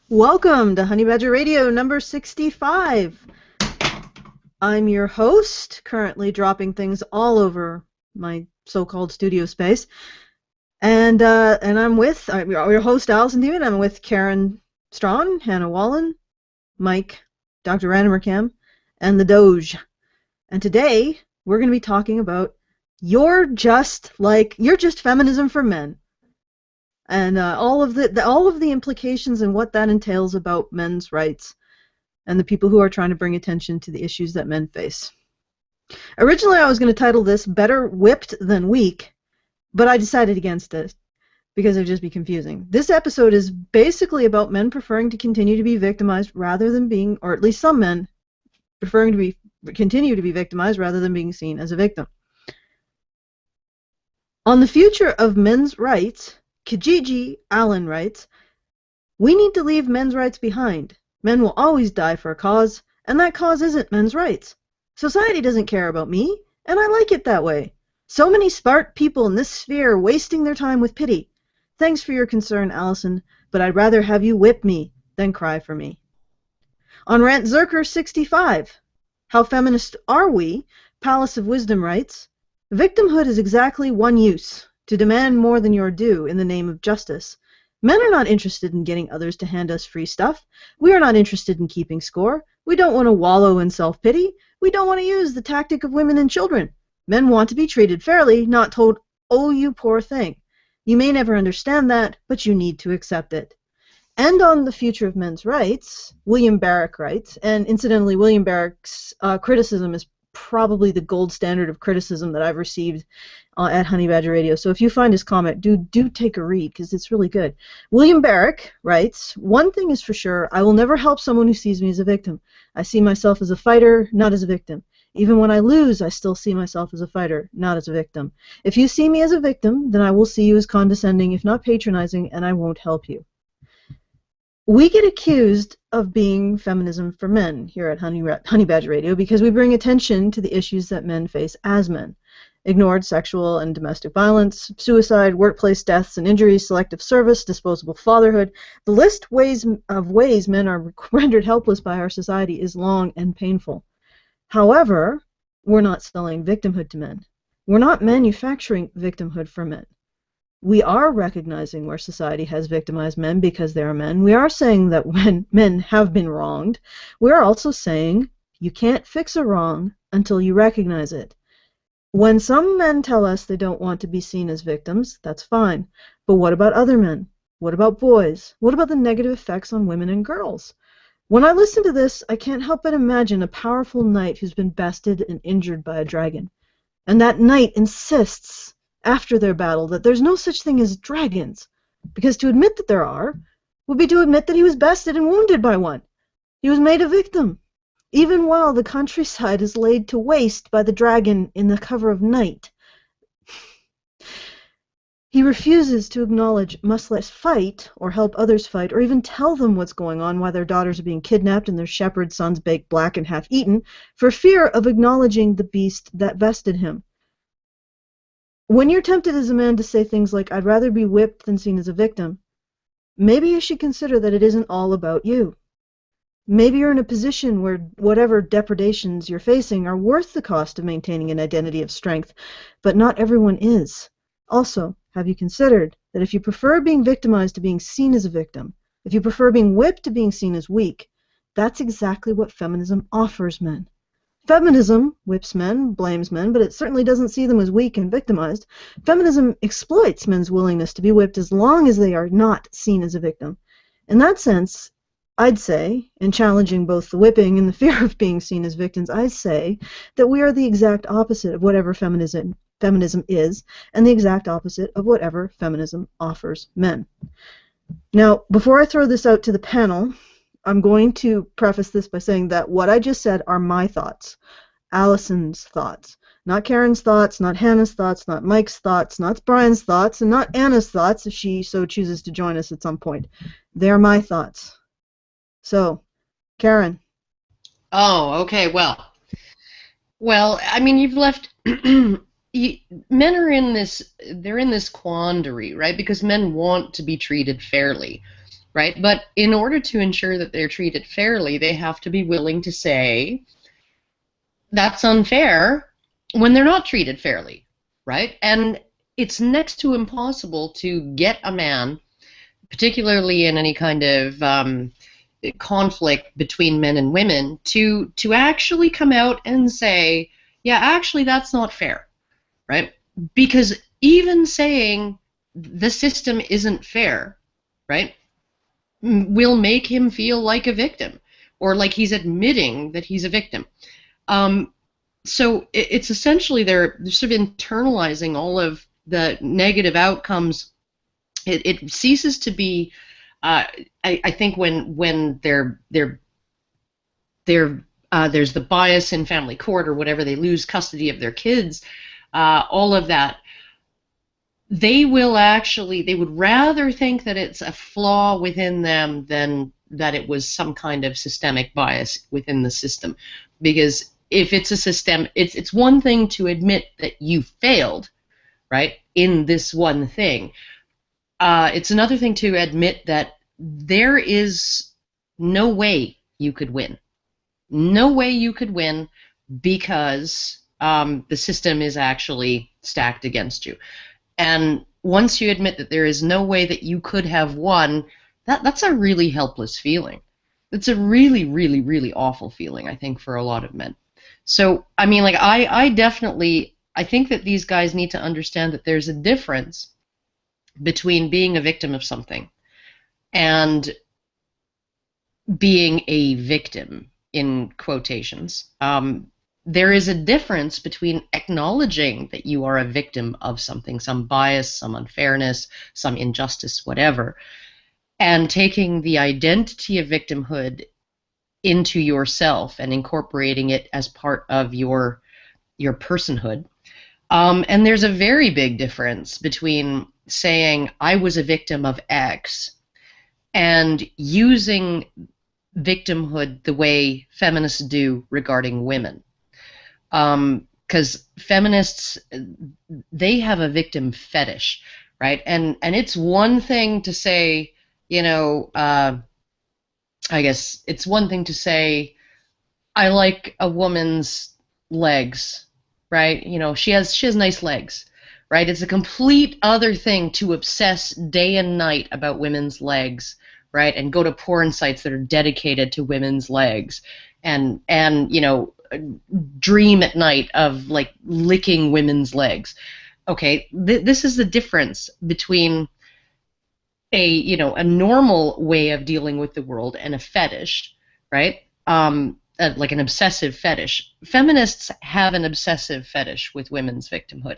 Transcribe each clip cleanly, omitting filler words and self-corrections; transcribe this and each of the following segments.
Welcome to Honey Badger Radio number 65. I'm your host, currently dropping things all over my so-called studio space. And I'm with your host, Allison Dean. I'm with Karen Strawn, Hannah Wallen, Mike, Dr. Randamercam, and the Doge. And today we're going to be talking about you're just feminism for men. And all of the implications and what that entails about men's rights and the people who are trying to bring attention to the issues that men face. Originally, I was going to title this Better Whipped Than Weak, but I decided against it because it would just be confusing. This episode is basically about men preferring to continue to be victimized rather than being, or at least some men preferring to continue to be victimized rather than being seen as a victim. On the future of men's rights, Kijiji Allen writes, "We need to leave men's rights behind. Men will always die for a cause, and that cause isn't men's rights. Society doesn't care about me, and I like it that way. So many smart people in this sphere wasting their time with pity. Thanks for your concern, Allison, but I'd rather have you whip me than cry for me." On Rant Zerker 65, How Feminist Are We? Palace of Wisdom writes, "Victimhood is exactly one use, to demand more than your due in the name of justice. Men are not interested in getting others to hand us free stuff. We are not interested in keeping score. We don't want to wallow in self-pity. We don't want to use the tactic of women and children. Men want to be treated fairly, not told, 'Oh, you poor thing.' You may never understand that, but you need to accept it." And on the future of men's rights, William Barrack writes, and incidentally, William Barrack's criticism is probably the gold standard of criticism that I've received at Honey Badger Radio. So if you find his comment, do take a read because it's really good. William Barrack writes, "One thing is for sure, I will never help someone who sees me as a victim. I see myself as a fighter, not as a victim. Even when I lose, I still see myself as a fighter, not as a victim. If you see me as a victim, then I will see you as condescending, if not patronizing, and I won't help you." We get accused of being feminism for men here at Honey Badger Radio because we bring attention to the issues that men face as men. Ignored sexual and domestic violence, suicide, workplace deaths and injuries, selective service, disposable fatherhood. The list of ways men are rendered helpless by our society is long and painful. However, we're not selling victimhood to men. We're not manufacturing victimhood for men. We are recognizing where society has victimized men because they are men. We are saying that when men have been wronged, we are also saying you can't fix a wrong until you recognize it. When some men tell us they don't want to be seen as victims, that's fine. But what about other men? What about boys? What about the negative effects on women and girls? When I listen to this, I can't help but imagine a powerful knight who's been bested and injured by a dragon. And that knight insists after their battle that there's no such thing as dragons, because to admit that there are would be to admit that he was bested and wounded by one. He was made a victim, even while the countryside is laid to waste by the dragon in the cover of night. He refuses to acknowledge, much less fight, or help others fight, or even tell them what's going on, why their daughters are being kidnapped and their shepherd sons baked black and half-eaten, for fear of acknowledging the beast that vested him. When you're tempted as a man to say things like, "I'd rather be whipped than seen as a victim," maybe you should consider that it isn't all about you. Maybe you're in a position where whatever depredations you're facing are worth the cost of maintaining an identity of strength, but not everyone is. Also, have you considered that if you prefer being victimized to being seen as a victim, if you prefer being whipped to being seen as weak, that's exactly what feminism offers men. Feminism whips men, blames men, but it certainly doesn't see them as weak and victimized. Feminism exploits men's willingness to be whipped as long as they are not seen as a victim. In that sense, I'd say, in challenging both the whipping and the fear of being seen as victims, I say that we are the exact opposite of whatever feminism is, and the exact opposite of whatever feminism offers men. Now, before I throw this out to the panel, I'm going to preface this by saying that what I just said are my thoughts, Allison's thoughts, not Karen's thoughts, not Hannah's thoughts, not Mike's thoughts, not Brian's thoughts, and not Anna's thoughts if she so chooses to join us at some point. They're my thoughts. So, Karen. Oh, okay. Well, I mean, you've left. Men are in this. They're in this quandary, right? Because men want to be treated fairly. right? But in order to ensure that they're treated fairly, they have to be willing to say that's unfair when they're not treated fairly, right? And it's next to impossible to get a man, particularly in any kind of conflict between men and women, to actually come out and say, yeah, actually that's not fair, right? Because even saying the system isn't fair, right, will make him feel like a victim, or like he's admitting that he's a victim. Um, so it's essentially they're sort of internalizing all of the negative outcomes. It ceases to be. Uh, I think when there's the bias in family court or whatever, they lose custody of their kids, all of that. They would rather think that it's a flaw within them than that it was some kind of systemic bias within the system. Because if it's a system, it's one thing to admit that you failed, right, in this one thing. It's another thing to admit that there is no way you could win. No way you could win because the system is actually stacked against you. And once you admit that there is no way that you could have won, that's a really helpless feeling. It's a really, really, really awful feeling, I think, for a lot of men. So, I mean, like, I think that these guys need to understand that there's a difference between being a victim of something and being a victim, in quotations. There is a difference between acknowledging that you are a victim of something, some bias, some unfairness, some injustice, whatever, and taking the identity of victimhood into yourself and incorporating it as part of your personhood. And there's a very big difference between saying I was a victim of X and using victimhood the way feminists do regarding women. Because feminists, they have a victim fetish, right? And it's one thing to say, I guess it's one thing to say, I like a woman's legs, right? She has nice legs, right? It's a complete other thing to obsess day and night about women's legs, right? And go to porn sites that are dedicated to women's legs, and dream at night of like licking women's legs. Okay, this is the difference between a normal way of dealing with the world and a fetish, right? Like an obsessive fetish. Feminists have an obsessive fetish with women's victimhood,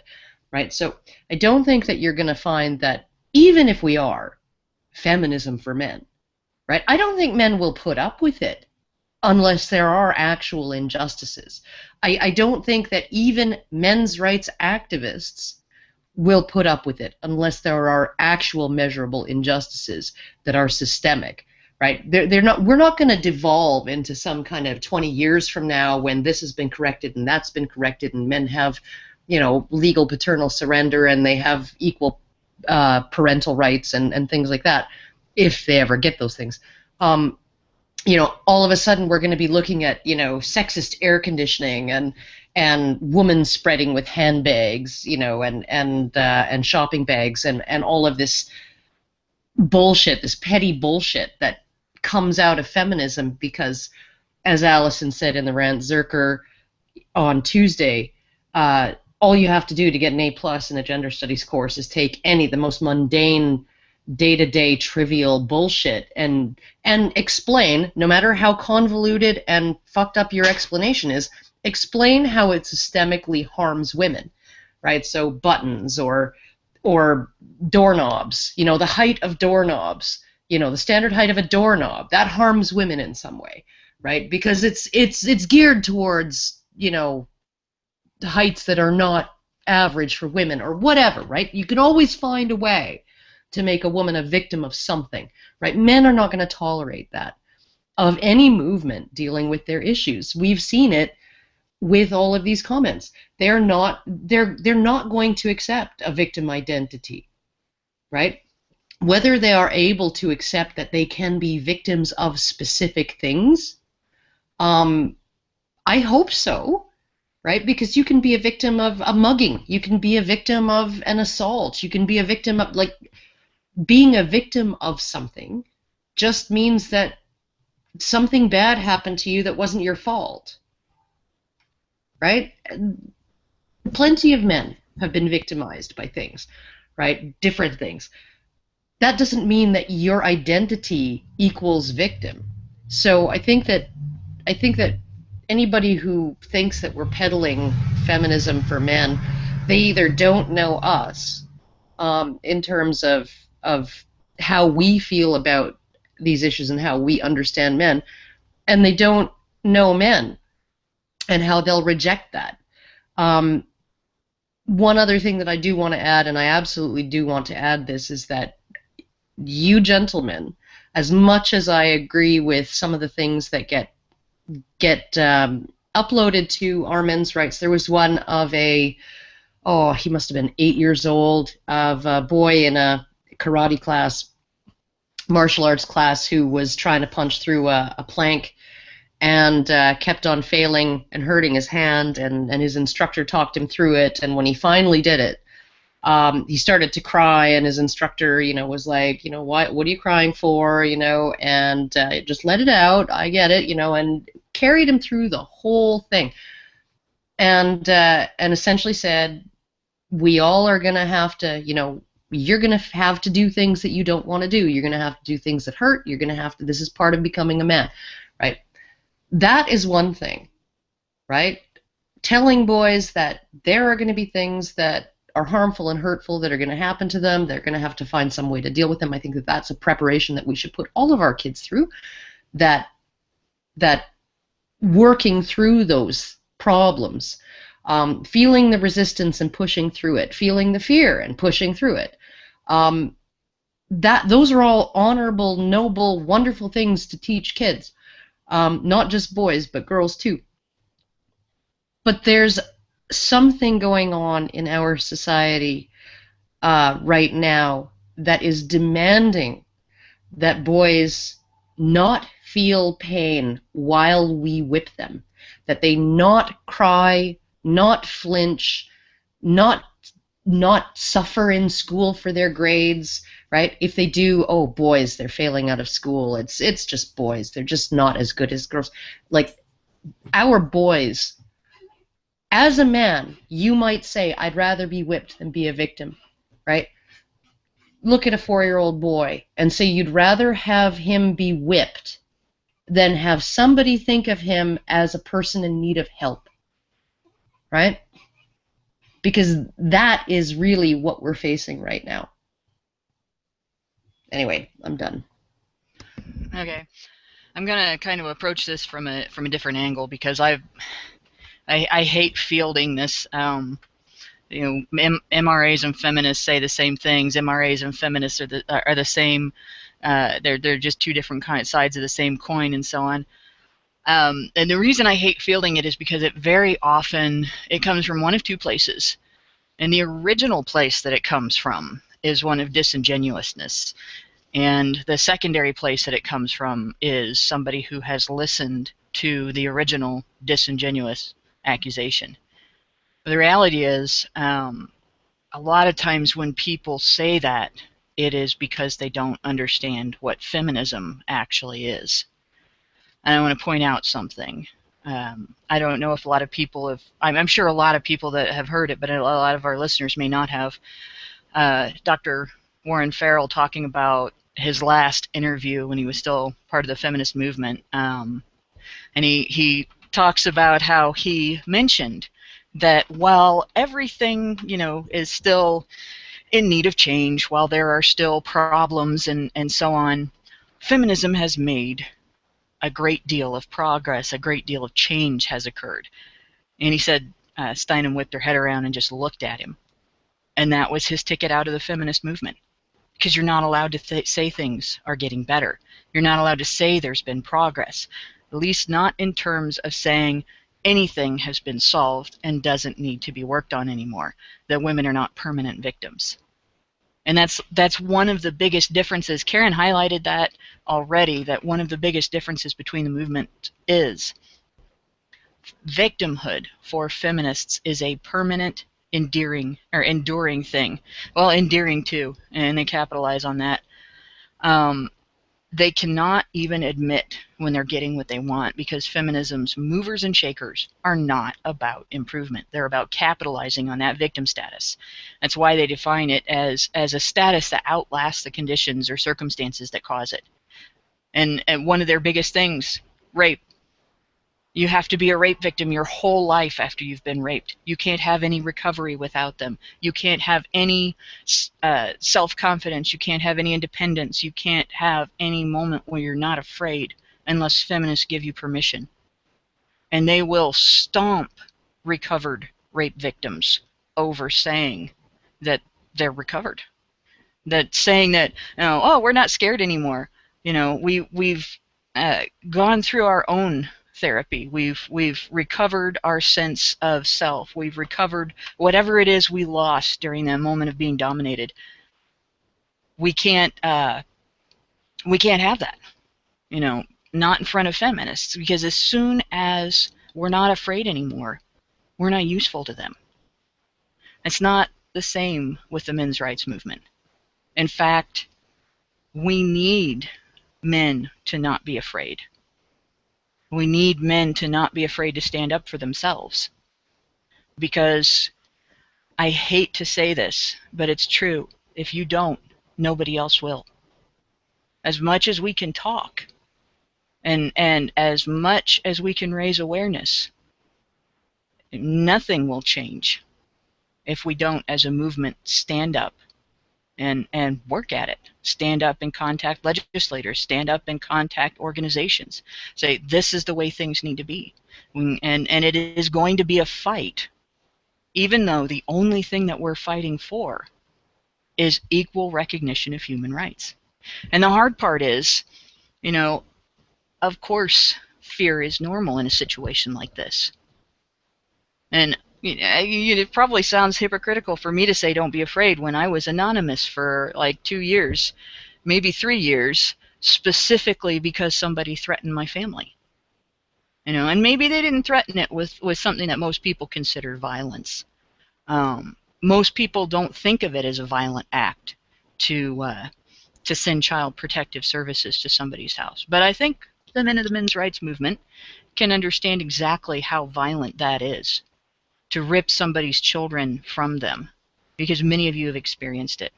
right? So I don't think that you're going to find that even if we are feminism for men, right? I don't think men will put up with it unless there are actual injustices. I don't think that even men's rights activists will put up with it unless there are actual measurable injustices that are systemic, right? They're not. We're not going to devolve into some kind of 20 years from now when this has been corrected and that's been corrected and men have, legal paternal surrender and they have equal parental rights and things like that, if they ever get those things. All of a sudden we're going to be looking at, sexist air conditioning and women spreading with handbags, and shopping bags and all of this bullshit, this petty bullshit that comes out of feminism because, as Allison said in the Rant Zerker on Tuesday, all you have to do to get an A+ in a gender studies course is take the most mundane day-to-day trivial bullshit and explain, no matter how convoluted and fucked up your explanation is, explain how it systemically harms women, right? So buttons or doorknobs, the height of doorknobs, the standard height of a doorknob, that harms women in some way, right? Because it's geared towards, heights that are not average for women or whatever, right? You can always find a way to make a woman a victim of something, right? Men are not going to tolerate that of any movement dealing with their issues. We've seen it with all of these comments. They're not going to accept a victim identity, right? whether they are able to accept that they can be victims of specific things. I hope so, right? Because you can be a victim of a mugging, you can be a victim of an assault, you can be a victim of, like, being a victim of something just means that something bad happened to you that wasn't your fault, right? Plenty of men have been victimized by things, right? Different things. That doesn't mean that your identity equals victim. So I think that anybody who thinks that we're peddling feminism for men, they either don't know us, in terms of how we feel about these issues and how we understand men, and they don't know men and how they'll reject that. Um, One other thing that I do want to add, and I absolutely do want to add this, is that you gentlemen, as much as I agree with some of the things that get uploaded to our men's rights, there was one of he must have been 8 years old, of a boy in a karate class, martial arts class, who was trying to punch through a plank and kept on failing and hurting his hand, and his instructor talked him through it, and when he finally did it, he started to cry, and his instructor, was like, what are you crying for, and just let it out, I get it, and carried him through the whole thing, and essentially said, we all are going to have to, you're going to have to do things that you don't want to do. You're going to have to do things that hurt. You're going to have to, this is part of becoming a man, right? That is one thing, right? Telling boys that there are going to be things that are harmful and hurtful that are going to happen to them. They're going to have to find some way to deal with them. I think that that's a preparation that we should put all of our kids through, that working through those problems, feeling the resistance and pushing through it, feeling the fear and pushing through it. That those are all honorable, noble, wonderful things to teach kids, not just boys but girls too. But there's something going on in our society right now that is demanding that boys not feel pain while we whip them, that they not cry, not flinch, not suffer in school for their grades, right? If they do, oh, boys, they're failing out of school. It's just boys. They're just not as good as girls. Like, our boys, as a man, you might say, I'd rather be whipped than be a victim, right? Look at a 4-year-old boy and say you'd rather have him be whipped than have somebody think of him as a person in need of help, right? Because that is really what we're facing right now. Anyway, I'm done. Okay, I'm gonna kind of approach this from a different angle, because I hate fielding this. MRAs and feminists say the same things. MRAs and feminists are the same. They're just two different sides of the same coin, and so on. And the reason I hate fielding it is because it very often it comes from one of two places, and the original place that it comes from is one of disingenuousness, and the secondary place that it comes from is somebody who has listened to the original disingenuous accusation. But the reality is, a lot of times when people say that, it is because they don't understand what feminism actually is. And I want to point out something. I don't know if a lot of people have, I'm sure a lot of people that have heard it, but a lot of our listeners may not have. Dr. Warren Farrell talking about his last interview when he was still part of the feminist movement. And he talks about how he mentioned that while everything, is still in need of change, while there are still problems and so on, feminism has made a great deal of progress, a great deal of change has occurred. And he said Steinem whipped her head around and just looked at him. And that was his ticket out of the feminist movement. Because you're not allowed to say things are getting better. You're not allowed to say there's been progress. At least not in terms of saying anything has been solved and doesn't need to be worked on anymore. That women are not permanent victims. And that's one of the biggest differences. Karen highlighted that already, that one of the biggest differences between the movement is victimhood for feminists is a permanent, enduring thing. Well, endearing too, and they capitalize on that. They cannot even admit when they're getting what they want, because feminism's movers and shakers are not about improvement. They're about capitalizing on that victim status. That's why they define it as a status that outlasts the conditions or circumstances that cause it. And one of their biggest things, rape. You have to be a rape victim your whole life after you've been raped. You can't have any recovery without them. You can't have any self-confidence. You can't have any independence. You can't have any moment where you're not afraid unless feminists give you permission. And they will stomp recovered rape victims over saying that they're recovered. That saying that, oh, we're not scared anymore. We've gone through our own therapy. We've recovered our sense of self. We've recovered whatever it is we lost during that moment of being dominated. We can't have that, not in front of feminists, because as soon as we're not afraid anymore, we're not useful to them. It's not the same with the men's rights movement. In fact, we need men to not be afraid. We need men to not be afraid to stand up for themselves. Because I hate to say this, but it's true. If you don't, nobody else will. As much as we can talk, and as much as we can raise awareness, nothing will change if we don't, as a movement, stand up and work at it. Stand up and contact legislators. Stand up and contact organizations. Say, this is the way things need to be. And it is going to be a fight, even though the only thing that we're fighting for is equal recognition of human rights. And the hard part is, of course, fear is normal in a situation like this. And it probably sounds hypocritical for me to say don't be afraid when I was anonymous for like 2 years, maybe 3 years, specifically because somebody threatened my family. And maybe they didn't threaten it with something that most people consider violence. Most people don't think of it as a violent act to send child protective services to somebody's house. But I think the men of the men's rights movement can understand exactly how violent that is, to rip somebody's children from them, because many of you have experienced it.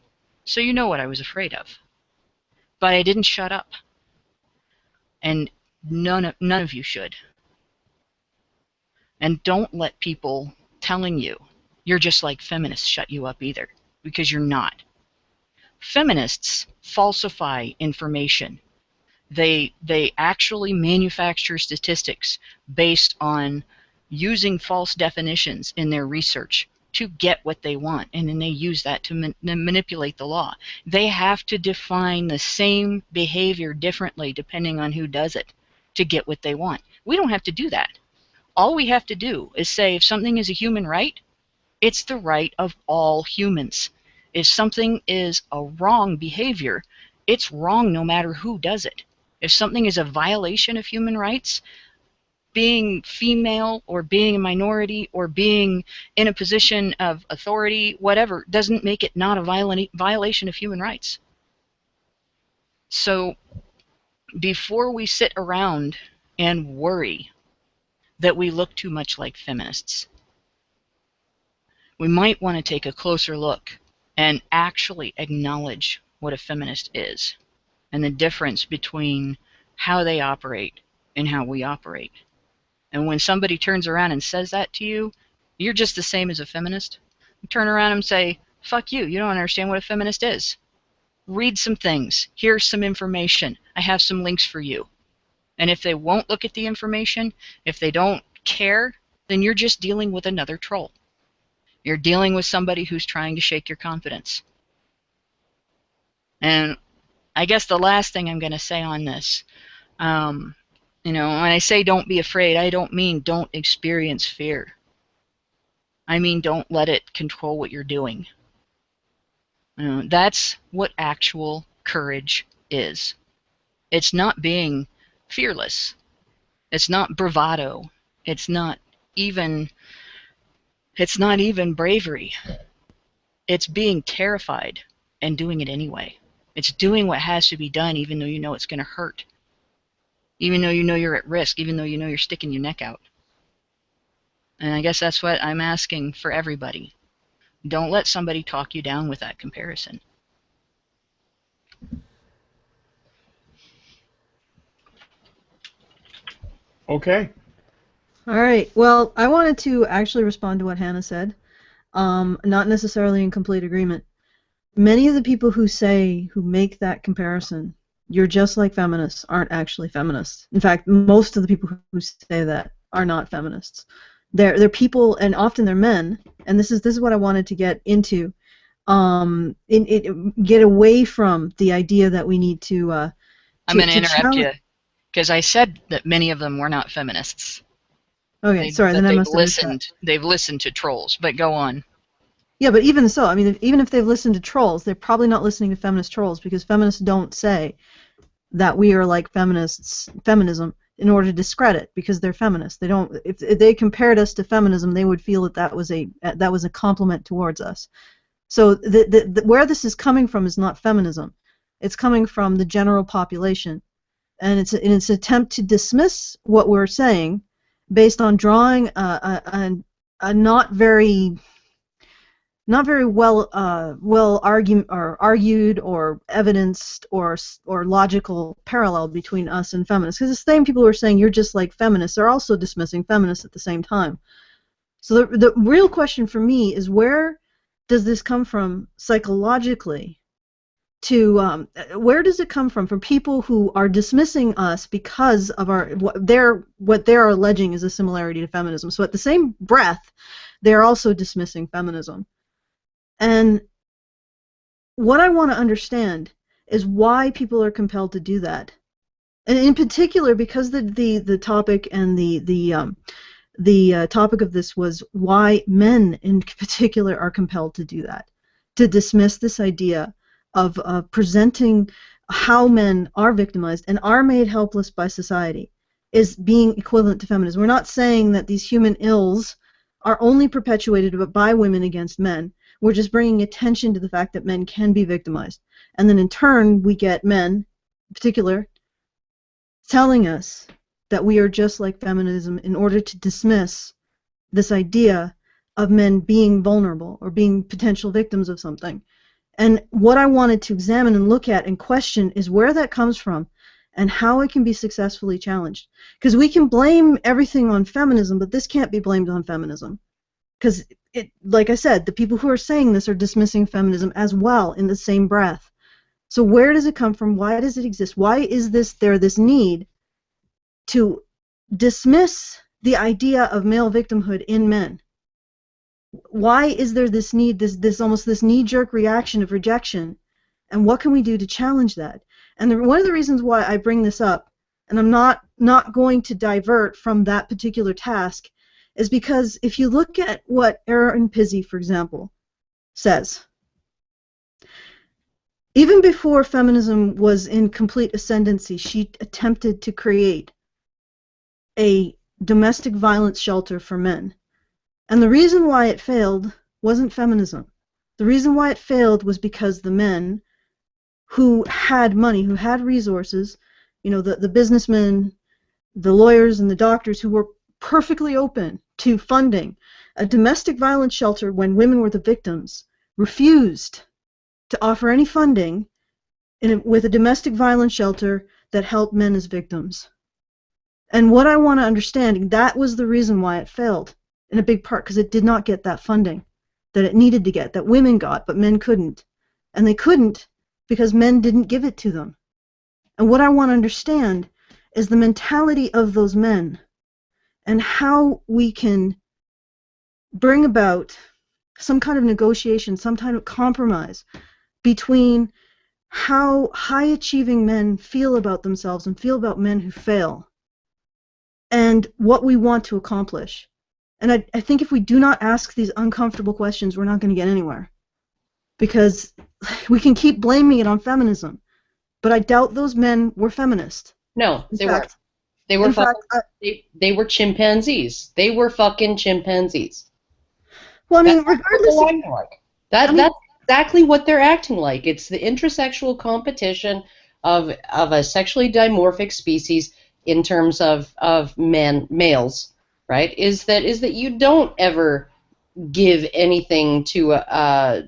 So you know what I was afraid of. But I didn't shut up. And none of you should. And don't let people telling you you're just like feminists shut you up either, because you're not. Feminists falsify information. They actually manufacture statistics based on using false definitions in their research to get what they want, and then they use that to manipulate the law. They have to define the same behavior differently depending on who does it to get what they want. We don't have to do that. All we have to do is say if something is a human right, it's the right of all humans. If something is a wrong behavior, it's wrong no matter who does it. If something is a violation of human rights, being female or being a minority or being in a position of authority, whatever, doesn't make it not a violation of human rights. So before we sit around and worry that we look too much like feminists, we might want to take a closer look and actually acknowledge what a feminist is and the difference between how they operate and how we operate. And when somebody turns around and says that to you, you're just the same as a feminist. You turn around and say, fuck you, you don't understand what a feminist is. Read some things. Here's some information. I have some links for you. And if they won't look at the information, if they don't care, then you're just dealing with another troll. You're dealing with somebody who's trying to shake your confidence. And I guess the last thing I'm going to say on this, when I say don't be afraid, I don't mean don't experience fear. I mean don't let it control what you're doing. That's what actual courage is. It's not being fearless. It's not bravado. It's not even bravery. It's being terrified and doing it anyway. It's doing what has to be done even though you know it's going to hurt. Even though you know you're at risk, even though you know you're sticking your neck out. And I guess that's what I'm asking for everybody. Don't let somebody talk you down with that comparison. Okay. All right. Well, I wanted to actually respond to what Hannah said. Not necessarily in complete agreement. Many of the people who make that comparison, you're just like feminists, aren't actually feminists. In fact, most of the people who say that are not feminists. They're people, and often they're men. And this is what I wanted to get into. Get away from the idea that we need to. I'm going to interrupt you because I said that many of them were not feminists. Okay, sorry. Then I must have listened. They've listened to trolls, but go on. Yeah, but even so, I mean, even if they've listened to trolls, they're probably not listening to feminist trolls, because feminists don't say that we are like feminism in order to discredit, because they're feminists. They don't. If they compared us to feminism, they would feel that was a compliment towards us. So where this is coming from is not feminism. It's coming from the general population, and it's an attempt to dismiss what we're saying based on drawing a not very well argued or evidenced or logical parallel between us and feminists. Because the same people who are saying you're just like feminists are also dismissing feminists at the same time. So the real question for me is, where does this come from psychologically? Where does it come from people who are dismissing us because of what they're alleging is a similarity to feminism? So at the same breath, they're also dismissing feminism. And what I want to understand is why people are compelled to do that, and in particular, because the topic and the topic of this was why men in particular are compelled to do that, to dismiss this idea of presenting how men are victimized and are made helpless by society is being equivalent to feminism. We're not saying that these human ills are only perpetuated by women against men. We're just bringing attention to the fact that men can be victimized. And then in turn, we get men, in particular, telling us that we are just like feminism in order to dismiss this idea of men being vulnerable or being potential victims of something. And what I wanted to examine and look at and question is where that comes from and how it can be successfully challenged. Because we can blame everything on feminism, but this can't be blamed on feminism. Because, like I said, the people who are saying this are dismissing feminism as well in the same breath. So where does it come from? Why does it exist? Why is there this need to dismiss the idea of male victimhood in men? Why is there this need, this knee-jerk reaction of rejection? And what can we do to challenge that? And one of the reasons why I bring this up, and I'm not going to divert from that particular task, is because if you look at what Erin Pizzey, for example, says, even before feminism was in complete ascendancy, she attempted to create a domestic violence shelter for men. And the reason why it failed wasn't feminism. The reason why it failed was because the men who had money, who had resources, the businessmen, the lawyers, and the doctors who were perfectly open to funding a domestic violence shelter when women were the victims, refused to offer any funding with a domestic violence shelter that helped men as victims. And what I want to understand, that was the reason why it failed, in a big part, because it did not get that funding that it needed to get, that women got, but men couldn't. And they couldn't because men didn't give it to them. And what I want to understand is the mentality of those men and how we can bring about some kind of negotiation, some kind of compromise between how high-achieving men feel about themselves and feel about men who fail and what we want to accomplish. And I think if we do not ask these uncomfortable questions, we're not going to get anywhere. because we can keep blaming it on feminism, but I doubt those men were feminist. No, In they weren't. fact, They were in fact, they were chimpanzees. They were fucking chimpanzees. well, I That's mean, what regardless they're of, acting like. I mean, That's exactly what they're acting like. It's the intersexual competition of a sexually dimorphic species in terms of males, right? Is that you don't ever give anything to a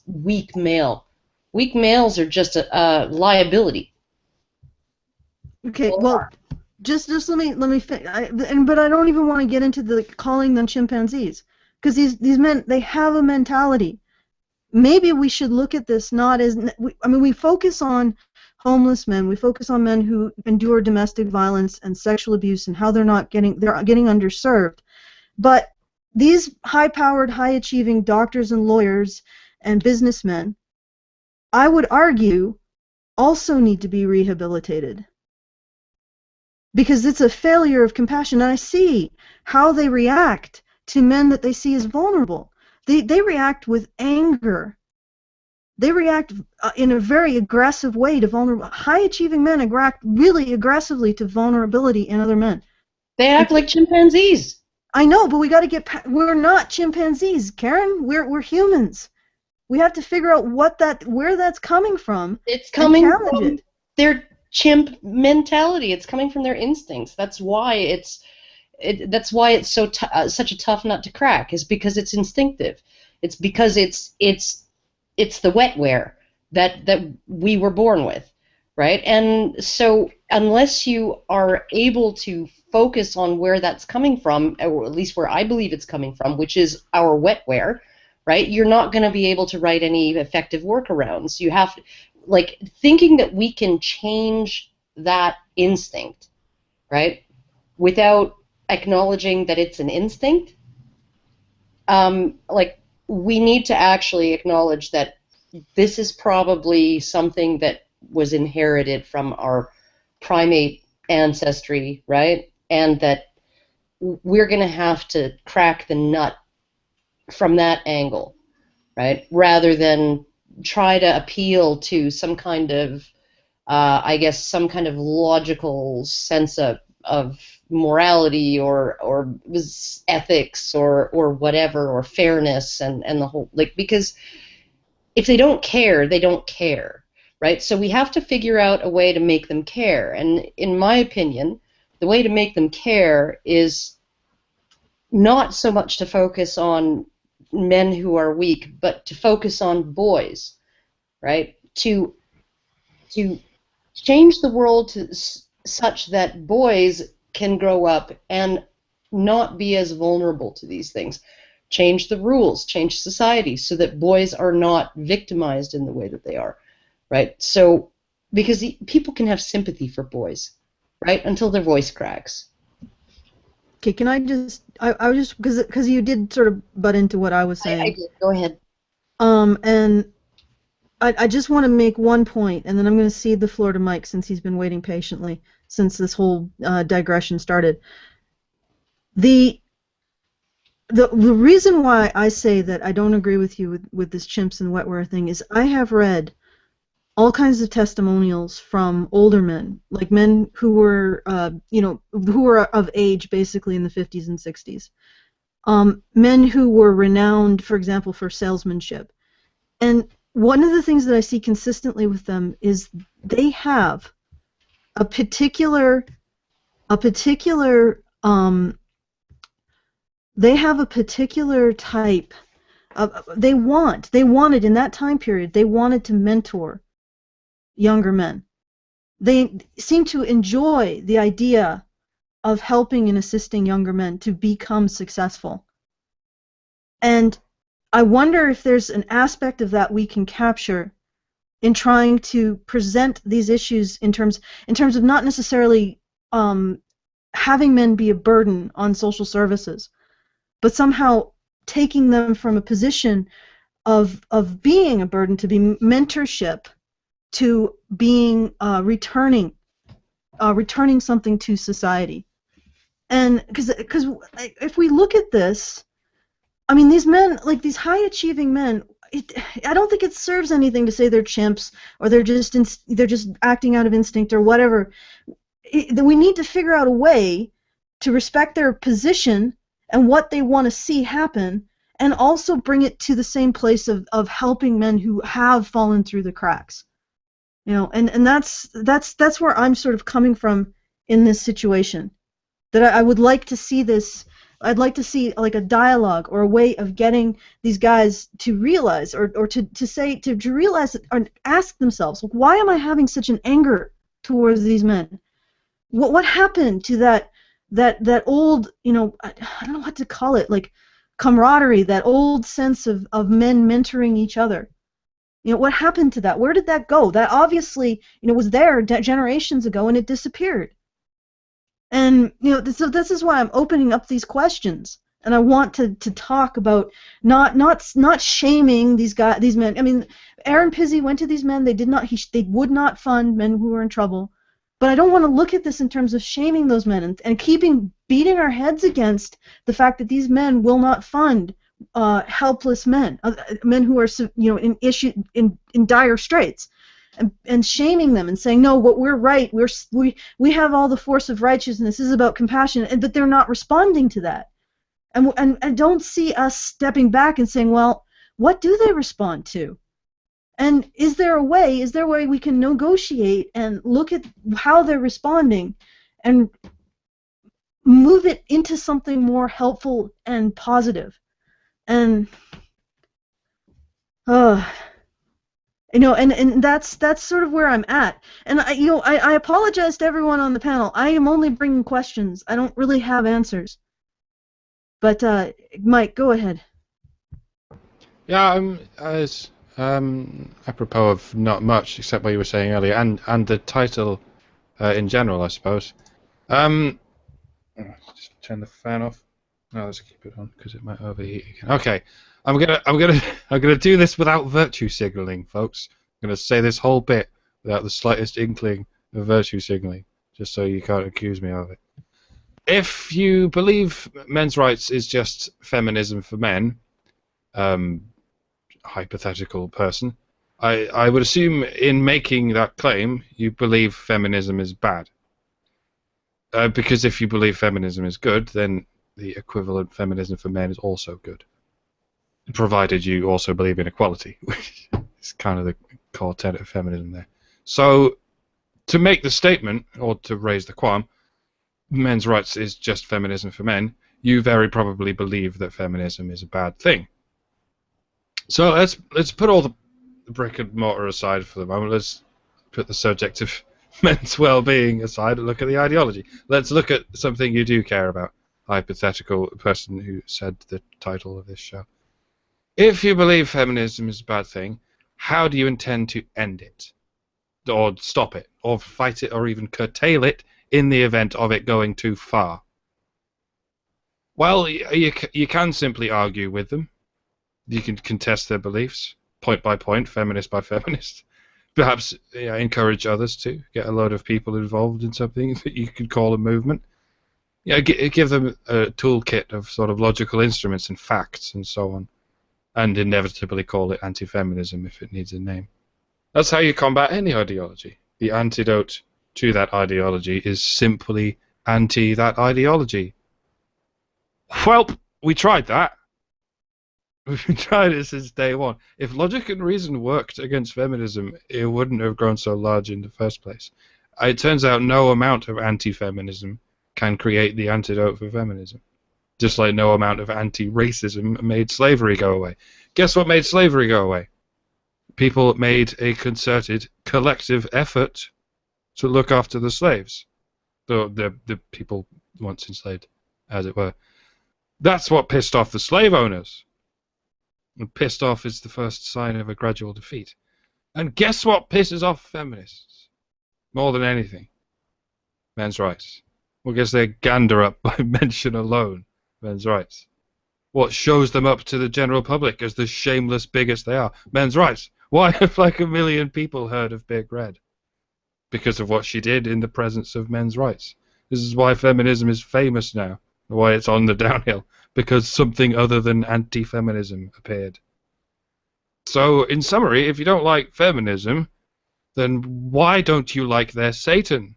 weak male. Weak males are just a liability. okay, well, just let me but I don't even want to get into the calling them chimpanzees, because these men, they have a mentality. Maybe we should look at this not as, I mean, we focus on homeless men, we focus on men who endure domestic violence and sexual abuse and how they're getting underserved. But these high-powered, high-achieving doctors and lawyers and businessmen, I would argue, also need to be rehabilitated, because it's a failure of compassion. And I see how they react to men that they see as vulnerable. They react with anger. They react in a very aggressive way to vulnerable. High-achieving men react really aggressively to vulnerability in other men. They act like chimpanzees. I know, but we got to we're not chimpanzees, Karen. We're humans. We have to figure out where that's coming from It's and coming challenge from it. their chimp mentality. It's coming from their instincts. That's why it's such a tough nut to crack. Is because it's instinctive. It's because it's the wetware that we were born with, right? And so unless you are able to focus on where that's coming from, or at least where I believe it's coming from, which is our wetware, right? You're not going to be able to write any effective workarounds. You have to, like, thinking that we can change that instinct, right, without acknowledging that it's an instinct. Like, we need to actually acknowledge that this is probably something that was inherited from our primate ancestry, right? And that we're going to have to crack the nut from that angle, right? Rather than try to appeal to some kind of, I guess, some kind of logical sense of morality or ethics or whatever, or fairness and the whole, like, because if they don't care, they don't care, right? So we have to figure out a way to make them care. And in my opinion, the way to make them care is not so much to focus on men who are weak, but to focus on boys, right? To change the world such that boys can grow up and not be as vulnerable to these things. Change the rules, change society so that boys are not victimized in the way that they are, right? So, because people can have sympathy for boys, right, until their voice cracks. Okay, can I just? I was just because you did sort of butt into what I was I saying. did. Go ahead. And I just want to make one point, and then I'm going to cede the floor to Mike since he's been waiting patiently since this whole digression started. The reason why I say that I don't agree with you with this chimps and wetware thing is I have read all kinds of testimonials from older men, like men who were, who were of age basically in the 50s and 60s. Men who were renowned, for example, for salesmanship. And one of the things that I see consistently with them is they have a particular type of, they wanted in that time period, they wanted to mentor younger men. They seem to enjoy the idea of helping and assisting younger men to become successful. And I wonder if there's an aspect of that we can capture in trying to present these issues in terms of not necessarily having men be a burden on social services, but somehow taking them from a position of being a burden to be mentorship to being returning something to society. And because if we look at this, I mean, these men, like these high-achieving men, I don't think it serves anything to say they're chimps or they're just acting out of instinct or whatever. We need to figure out a way to respect their position and what they want to see happen, and also bring it to the same place of helping men who have fallen through the cracks. You know, and that's where I'm sort of coming from in this situation. That I would like to see this. I'd like to see like a dialogue or a way of getting these guys to realize or to realize or ask themselves, why am I having such an anger towards these men? What happened to that old, you know, I don't know what to call it, like camaraderie, that old sense of men mentoring each other? You know, what happened to that? Where did that go? That obviously, you know, was there generations ago and it disappeared. And you know, so this is why I'm opening up these questions, and I want to talk about not shaming these men. I mean, Aaron Pizzey went to these men. They would not fund men who were in trouble. But I don't want to look at this in terms of shaming those men and beating our heads against the fact that these men will not fund helpless men, men who are, you know, in dire straits. And shaming them and saying, no, what we're right, we have all the force of righteousness, this is about compassion, but they're not responding to that. And don't see us stepping back and saying, well, what do they respond to? And is there a way we can negotiate and look at how they're responding and move it into something more helpful and positive? And you know, and that's sort of where I'm at. And I apologize to everyone on the panel. I am only bringing questions. I don't really have answers. But Mike, go ahead. Yeah, as apropos of not much except what you were saying earlier, and the title in general, I suppose. Just turn the fan off. No, let's keep it on because it might overheat again. Okay, I'm gonna do this without virtue signaling, folks. I'm gonna say this whole bit without the slightest inkling of virtue signaling, just so you can't accuse me of it. If you believe men's rights is just feminism for men, hypothetical person, I would assume in making that claim you believe feminism is bad. Because if you believe feminism is good, then the equivalent feminism for men is also good, provided you also believe in equality, which is kind of the core tenet of feminism there. So, to make the statement, or to raise the qualm, men's rights is just feminism for men, you very probably believe that feminism is a bad thing. So let's put all the brick and mortar aside for the moment. Let's put the subject of men's well-being aside and look at the ideology. Let's look at something you do care about, hypothetical person who said the title of this show. If you believe feminism is a bad thing, how do you intend to end it? Or stop it, or fight it, or even curtail it in the event of it going too far? Well, you can simply argue with them. You can contest their beliefs, point by point, feminist by feminist. Perhaps encourage others to get a load of people involved in something that you could call a movement. Give them a toolkit of sort of logical instruments and facts and so on, and inevitably call it anti-feminism if it needs a name. That's how you combat any ideology. The antidote to that ideology is simply anti that ideology. Well, we tried that. We've been trying it since day one. If logic and reason worked against feminism, it wouldn't have grown so large in the first place. It turns out no amount of anti-feminism can create the antidote for feminism. Just like no amount of anti-racism made slavery go away. Guess what made slavery go away? People made a concerted, collective effort to look after the slaves. The people once enslaved, as it were. That's what pissed off the slave owners. And pissed off is the first sign of a gradual defeat. And guess what pisses off feminists? More than anything. Men's rights. What gets their gander up by mention alone? Men's rights. What shows them up to the general public as the shameless bigots they are? Men's rights. Why have like 1 million people heard of Big Red? Because of what she did in the presence of men's rights. This is why feminism is famous now. Why it's on the downhill. because something other than anti-feminism appeared. So, in summary, if you don't like feminism, then why don't you like their Satan?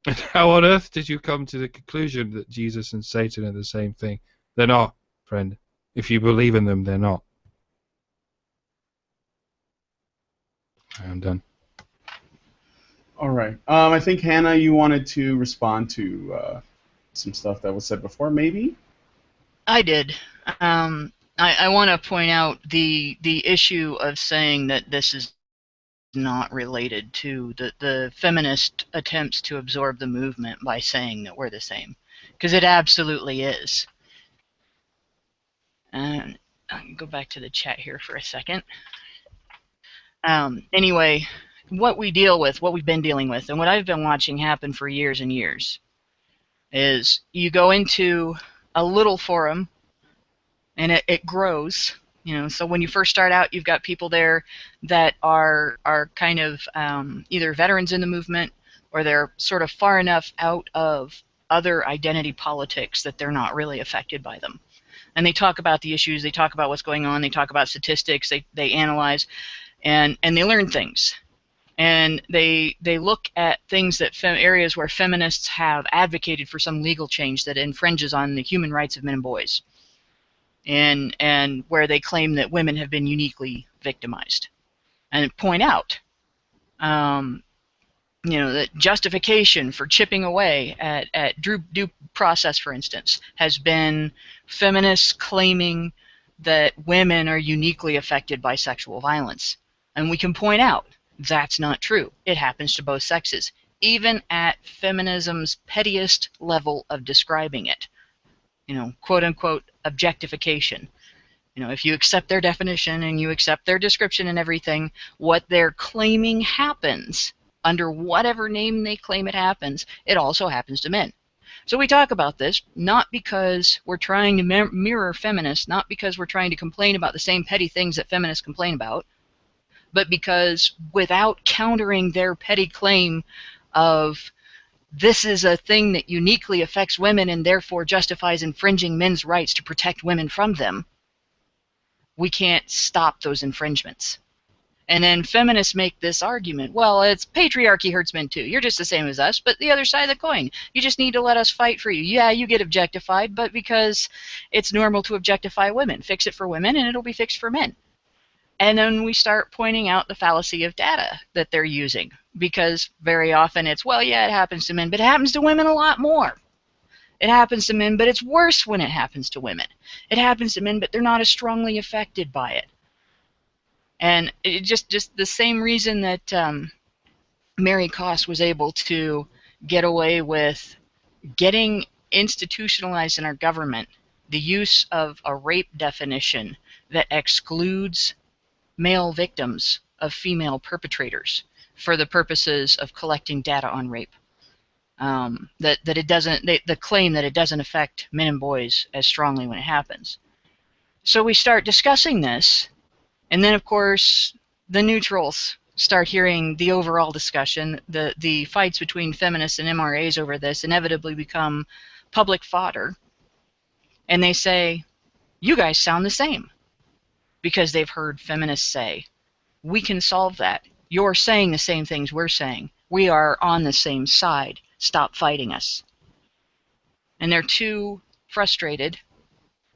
And how on earth did you come to the conclusion that Jesus and Satan are the same thing? They're not, friend. If you believe in them, they're not. I'm done. All right. I think, Hannah, you wanted to respond to some stuff that was said before, maybe? I did. I want to point out the issue of saying that this is not related to the feminist attempts to absorb the movement by saying that we're the same, because it absolutely is. And I can go back to the chat here for a second. Anyway, what we've been dealing with, and what I've been watching happen for years and years, is you go into a little forum, and it grows. So when you first start out, you've got people there that are kind of either veterans in the movement, or they're sort of far enough out of other identity politics that they're not really affected by them. And they talk about the issues, they talk about what's going on, they talk about statistics, they analyze, and they learn things. And they look at things that areas where feminists have advocated for some legal change that infringes on the human rights of men and boys, and where they claim that women have been uniquely victimized, and point out that justification for chipping away at due process, for instance, has been feminists claiming that women are uniquely affected by sexual violence. And we can point out that's not true. It happens to both sexes, even at feminism's pettiest level of describing it. Quote unquote objectification. If you accept their definition and you accept their description and everything, what they're claiming happens, under whatever name they claim it happens, it also happens to men. So we talk about this not because we're trying to mirror feminists, not because we're trying to complain about the same petty things that feminists complain about, but because without countering their petty claim of this is a thing that uniquely affects women and therefore justifies infringing men's rights to protect women from them, we can't stop those infringements. And then feminists make this argument, well, it's patriarchy hurts men too. You're just the same as us, but the other side of the coin. You just need to let us fight for you. Yeah, you get objectified, but because it's normal to objectify women. Fix it for women and it'll be fixed for men. And then we start pointing out the fallacy of data that they're using, because very often it's, well, yeah, it happens to men, but it happens to women a lot more. It happens to men, but it's worse when it happens to women. It happens to men, but they're not as strongly affected by it. And it just the same reason that Mary Koss was able to get away with getting institutionalized in our government the use of a rape definition that excludes male victims of female perpetrators for the purposes of collecting data on rape. That it doesn't, the claim that it doesn't affect men and boys as strongly when it happens. So we start discussing this, and then of course the neutrals start hearing the overall discussion. The fights between feminists and MRAs over this inevitably become public fodder, and they say, you guys sound the same, because they've heard feminists say, we can solve that. You're saying the same things we're saying. We are on the same side. Stop fighting us. And they're too frustrated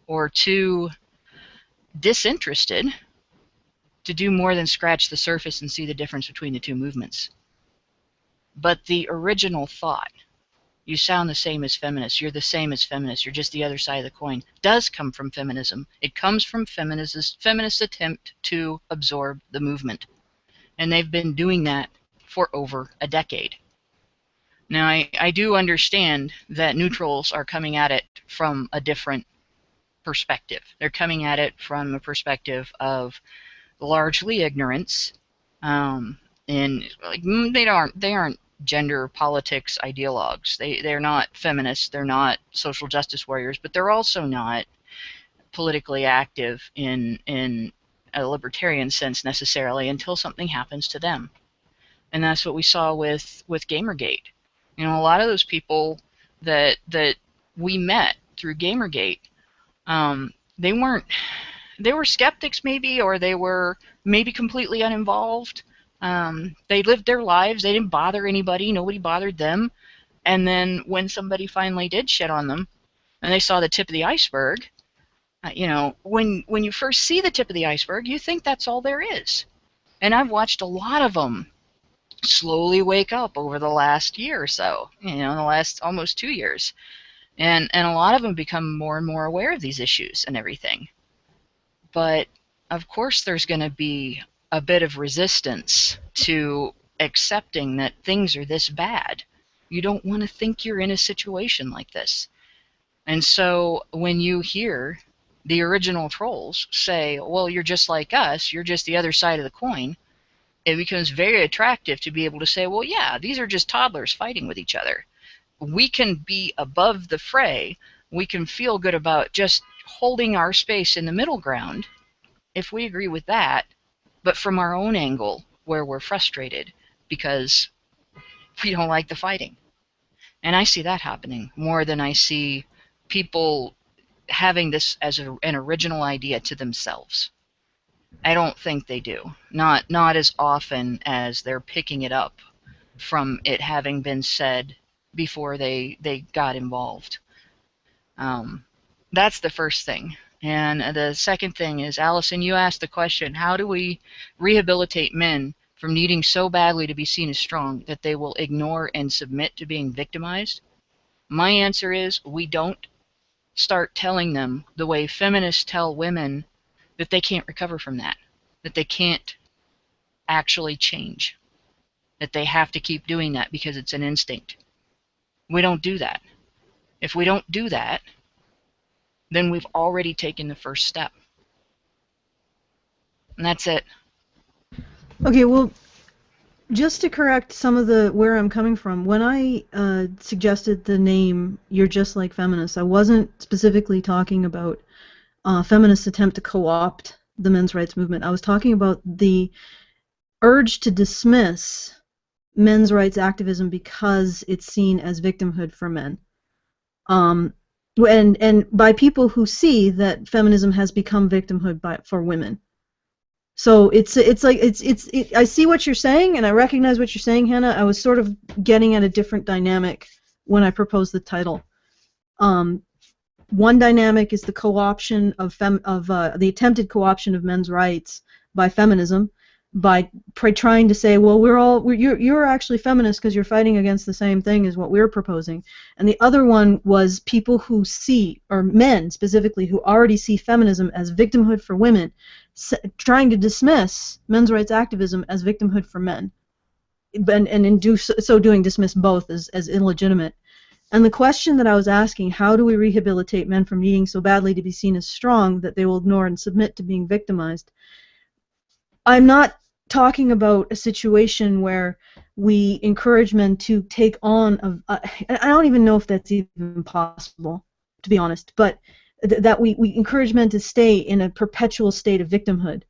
or too disinterested to do more than scratch the surface and see the difference between the two movements. But the original thought, you sound the same as feminists, you're the same as feminists, you're just the other side of the coin, does come from feminism. It comes from feminist attempt to absorb the movement. And they've been doing that for over a decade. Now, I do understand that neutrals are coming at it from a different perspective. They're coming at it from a perspective of largely ignorance, and like they aren't gender politics ideologues. They're not feminists. They're not social justice warriors, but they're also not politically active in a libertarian sense necessarily until something happens to them. And that's what we saw with Gamergate. A lot of those people that we met through Gamergate They weren't. They were skeptics, maybe, or they were maybe completely uninvolved. They lived their lives. They didn't bother anybody. Nobody bothered them. And then when somebody finally did shit on them, and they saw the tip of the iceberg, when you first see the tip of the iceberg, you think that's all there is. And I've watched a lot of them slowly wake up over the last year or so, the last almost 2 years. And a lot of them become more and more aware of these issues and everything. But of course there's going to be a bit of resistance to accepting that things are this bad. You don't want to think you're in a situation like this. And so when you hear the original trolls say, well, you're just like us, you're just the other side of the coin, it becomes very attractive to be able to say, well, yeah, these are just toddlers fighting with each other. We can be above the fray. We can feel good about just holding our space in the middle ground if we agree with that, but from our own angle where we're frustrated because we don't like the fighting. And I see that happening more than I see people having this as an original idea to themselves. I don't think they do. Not as often as they're picking it up from it having been said before they got involved. That's the first thing. And the second thing is, Allison, you asked the question, how do we rehabilitate men from needing so badly to be seen as strong that they will ignore and submit to being victimized? My answer is, we don't start telling them the way feminists tell women that they can't recover from that they can't actually change, that they have to keep doing that because it's an instinct. We don't do that. If we don't do that, then we've already taken the first step. And that's it. Okay, well, just to correct some of where I'm coming from, when I suggested the name "You're Just Like Feminists," I wasn't specifically talking about feminists' attempt to co-opt the men's rights movement. I was talking about the urge to dismiss men's rights activism because it's seen as victimhood for men. And by people who see that feminism has become victimhood for women. So it's like I see what you're saying, and I recognize what you're saying, Hannah. I was sort of getting at a different dynamic when I proposed the title. One dynamic is the co-option of the attempted co-option of men's rights by feminism, by trying to say, well, you're actually feminists because you're fighting against the same thing as what we're proposing. And the other one was people who see, or men specifically, who already see feminism as victimhood for women, trying to dismiss men's rights activism as victimhood for men, and in so doing dismiss both as illegitimate. And the question that I was asking, how do we rehabilitate men from needing so badly to be seen as strong that they will ignore and submit to being victimized? I'm not talking about a situation where we encourage men to take on I don't even know if that's even possible, to be honest, but that we encourage men to stay in a perpetual state of victimhood.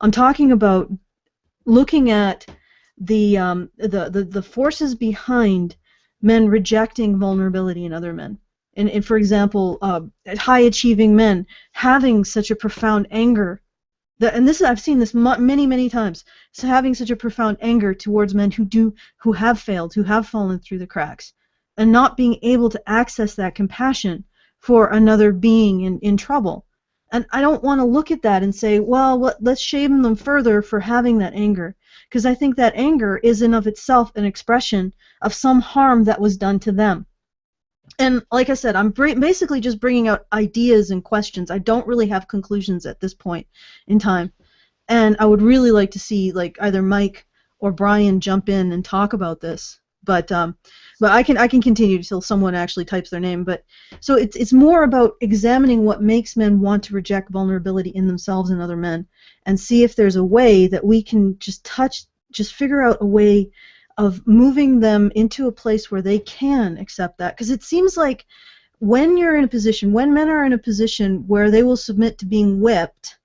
I'm talking about looking at the forces behind men rejecting vulnerability in other men. And for example, high-achieving men having such a profound anger, I've seen this many times, so having such a profound anger towards men who have failed, who have fallen through the cracks, and not being able to access that compassion for another being in trouble. And I don't want to look at that and say, well, let's shame them further for having that anger, because I think that anger is in of itself an expression of some harm that was done to them. And like I said, I'm basically just bringing out ideas and questions. I don't really have conclusions at this point in time. And I would really like to see either Mike or Brian jump in and talk about this. But I can continue until someone actually types their name. But so it's more about examining what makes men want to reject vulnerability in themselves and other men, and see if there's a way that we can just figure out a way of moving them into a place where they can accept that. Because it seems like when men are in a position where they will submit to being whipped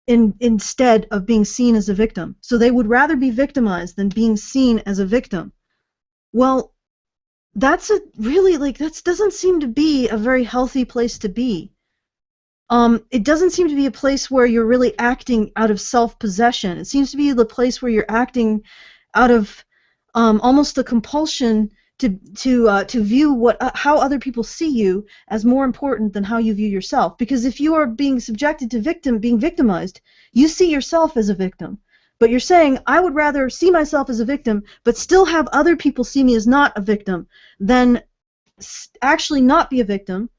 instead of being seen as a victim, so they would rather be victimized than being seen as a victim. Well, that doesn't seem to be a very healthy place to be. it doesn't seem to be a place where you're really acting out of self-possession. It seems to be the place where you're acting out of almost a compulsion to view how other people see you as more important than how you view yourself. Because if you are being subjected to being victimized, you see yourself as a victim. But you're saying, I would rather see myself as a victim, but still have other people see me as not a victim, than actually not be a victim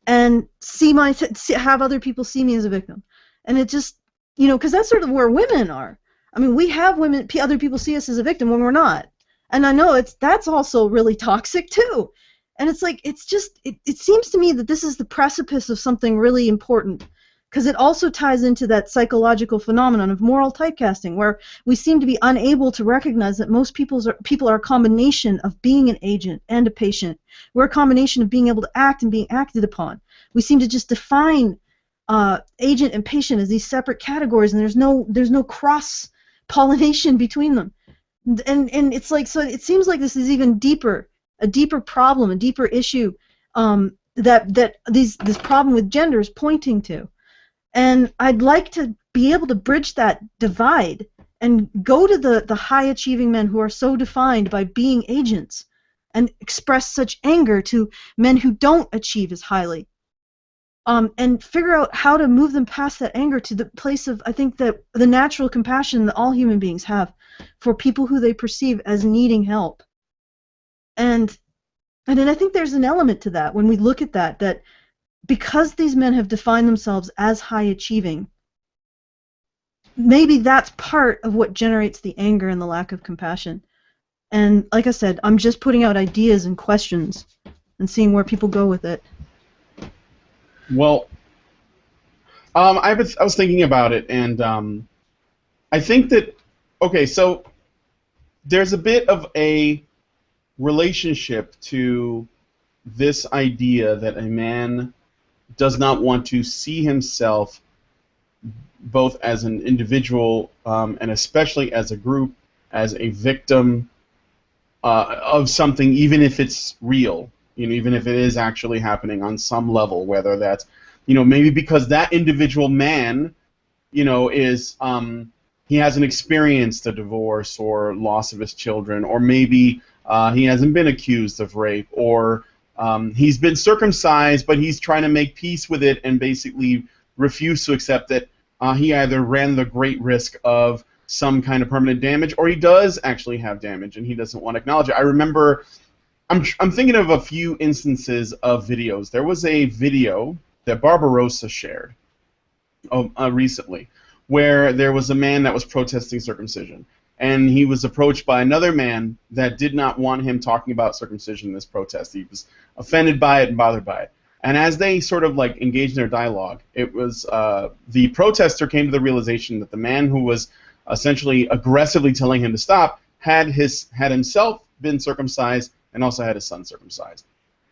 and have other people see me as a victim. And it just, because that's sort of where women are. I mean, we have other people see us as a victim when we're not. And I know that's also really toxic too. And it's like, it seems to me that this is the precipice of something really important, because it also ties into that psychological phenomenon of moral typecasting, where we seem to be unable to recognize that most people are a combination of being an agent and a patient. We're a combination of being able to act and being acted upon. We seem to just define agent and patient as these separate categories, and there's no cross pollination between them. And it's like, so it seems like this is even deeper, a deeper problem, a deeper issue that this problem with gender is pointing to. And I'd like to be able to bridge that divide and go to the high-achieving men who are so defined by being agents and express such anger to men who don't achieve as highly. And figure out how to move them past that anger to the place of, I think, that the natural compassion that all human beings have for people who they perceive as needing help. And then I think there's an element to that when we look at that because these men have defined themselves as high achieving, maybe that's part of what generates the anger and the lack of compassion. And like I said, I'm just putting out ideas and questions and seeing where people go with it. Well, I was thinking about it, and I think that, okay, so there's a bit of a relationship to this idea that a man does not want to see himself both as an individual and especially as a group, as a victim of something, even if it's real. Even if it is actually happening on some level, whether that's, maybe because that individual man, is, he hasn't experienced a divorce or loss of his children, or maybe he hasn't been accused of rape, or he's been circumcised, but he's trying to make peace with it and basically refuse to accept that he either ran the great risk of some kind of permanent damage, or he does actually have damage and he doesn't want to acknowledge it. I remember, I'm thinking of a few instances of videos. There was a video that Barbarossa shared recently where there was a man that was protesting circumcision, and he was approached by another man that did not want him talking about circumcision in this protest. He was offended by it and bothered by it. And as they sort of like engaged in their dialogue, it was the protester came to the realization that the man who was essentially aggressively telling him to stop had himself been circumcised and also had his son circumcised.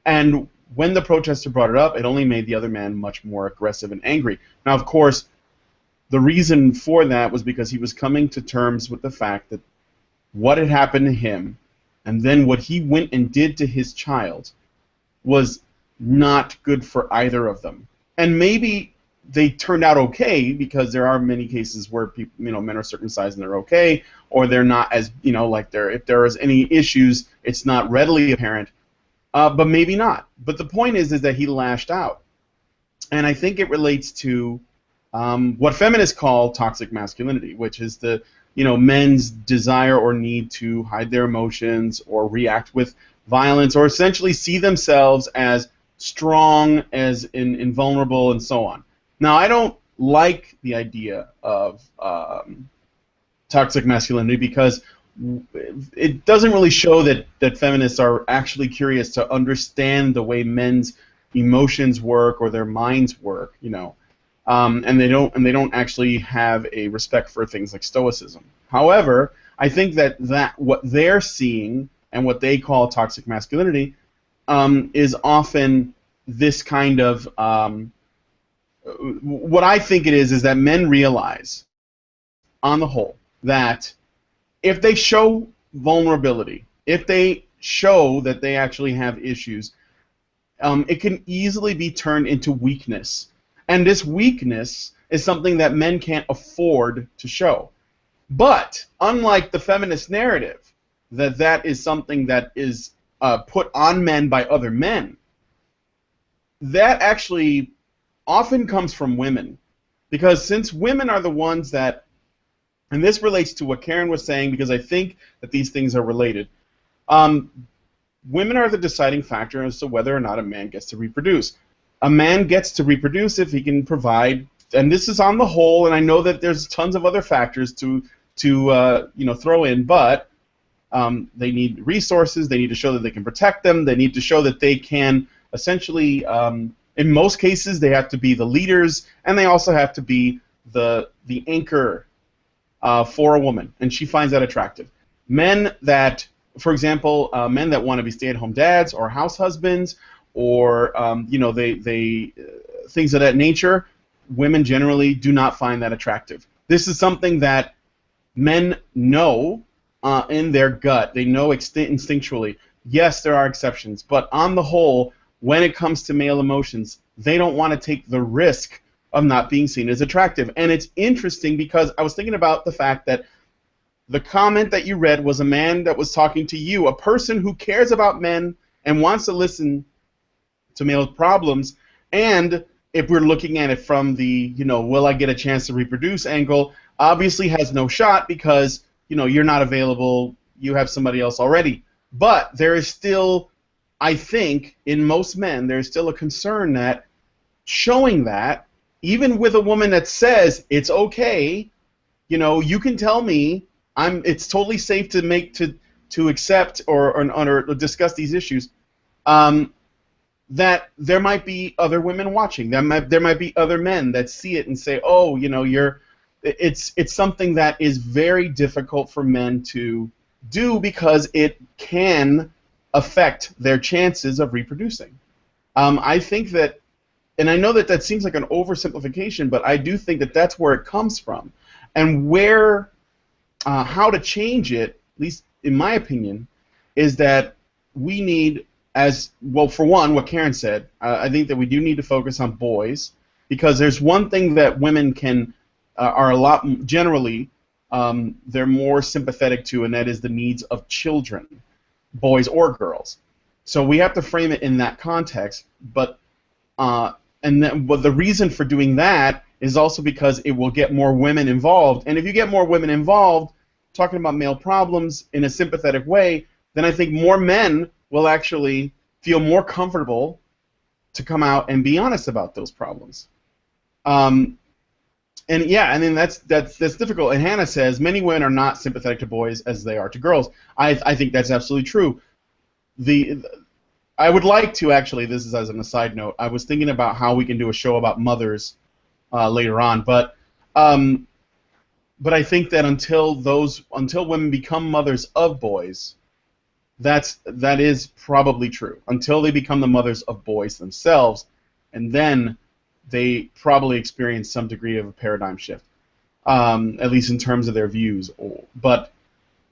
And when the protester brought it up, it only made the other man much more aggressive and angry. Now, of course, the reason for that was because he was coming to terms with the fact that what had happened to him and then what he went and did to his child was not good for either of them. And maybe they turned out okay, because there are many cases where people, men are circumcised and they're okay, or they're not as, if there is any issues, it's not readily apparent. But maybe not. But the point is that he lashed out. And I think it relates to what feminists call toxic masculinity, which is the men's desire or need to hide their emotions or react with violence, or essentially see themselves as strong, as invulnerable, and so on. Now, I don't like the idea of toxic masculinity because it doesn't really show that feminists are actually curious to understand the way men's emotions work or their minds work, and they don't actually have a respect for things like stoicism. However, I think that what they're seeing and what they call toxic masculinity is often this kind of what I think it is that men realize, on the whole, that if they show vulnerability, if they show that they actually have issues, it can easily be turned into weakness. And this weakness is something that men can't afford to show. But unlike the feminist narrative, that is something that is put on men by other men, that actually often comes from women. Because since women are the ones that, and this relates to what Karen was saying, because I think that these things are related, women are the deciding factor as to whether or not a man gets to reproduce. A man gets to reproduce if he can provide, and this is on the whole, and I know that there's tons of other factors to throw in, but they need resources, they need to show that they can protect them, they need to show that they can essentially, in most cases, they have to be the leaders, and they also have to be the anchor for a woman, and she finds that attractive. Men that, for example, men that want to be stay-at-home dads or house husbands, or they things of that nature, women generally do not find that attractive. This is something that men know in their gut. They know instinctually. Yes, there are exceptions, but on the whole, when it comes to male emotions, they don't want to take the risk of not being seen as attractive. And it's interesting because I was thinking about the fact that the comment that you read was a man that was talking to you, a person who cares about men and wants to listen to male problems. And if we're looking at it from the, will I get a chance to reproduce angle, obviously has no shot because, you're not available, you have somebody else already. But there is still, I think, in most men, there's still a concern that showing that, even with a woman that says it's okay, you can tell me it's totally safe to accept or discuss these issues, that there might be other women watching. There might be other men that see it and say, oh, it's something that is very difficult for men to do because it can affect their chances of reproducing. I think that, and I know that seems like an oversimplification, but I do think that that's where it comes from. And how to change it, at least in my opinion, is that we need, as well, for one, what Karen said, I think that we do need to focus on boys, because there's one thing that women are a lot, generally, they're more sympathetic to, and that is the needs of children, boys or girls. So we have to frame it in that context, but the reason for doing that is also because it will get more women involved, and if you get more women involved, talking about male problems in a sympathetic way, then I think more men will actually feel more comfortable to come out and be honest about those problems. And then that's difficult. And Hannah says many women are not sympathetic to boys as they are to girls. I think that's absolutely true. I would like to actually. This is as an aside note. I was thinking about how we can do a show about mothers later on, but I think that until women become mothers of boys, that is probably true. Until they become the mothers of boys themselves, and then they probably experience some degree of a paradigm shift, at least in terms of their views. But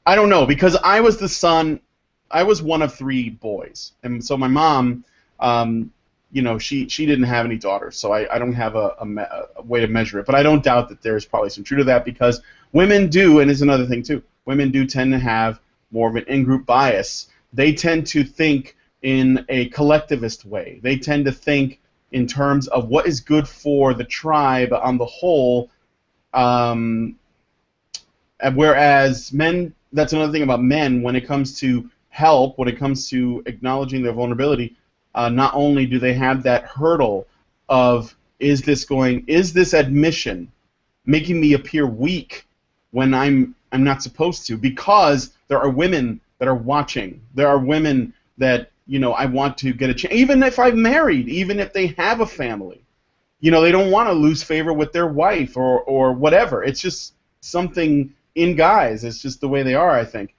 I don't know, because I was one of 3 boys, and so my mom, she didn't have any daughters, so I don't have a way to measure it. But I don't doubt that there's probably some truth to that, because women do, and it's another thing too, women do tend to have more of an in-group bias. They tend to think in a collectivist way. They tend to think in terms of what is good for the tribe on the whole, whereas men, that's another thing about men, when it comes to help, when it comes to acknowledging their vulnerability, not only do they have that hurdle of is this admission making me appear weak when I'm not supposed to, because there are women that are watching. There are women that I want to get a chance, even if I'm married, even if they have a family. They don't want to lose favor with their wife or whatever. It's just something in guys. It's just the way they are, I think.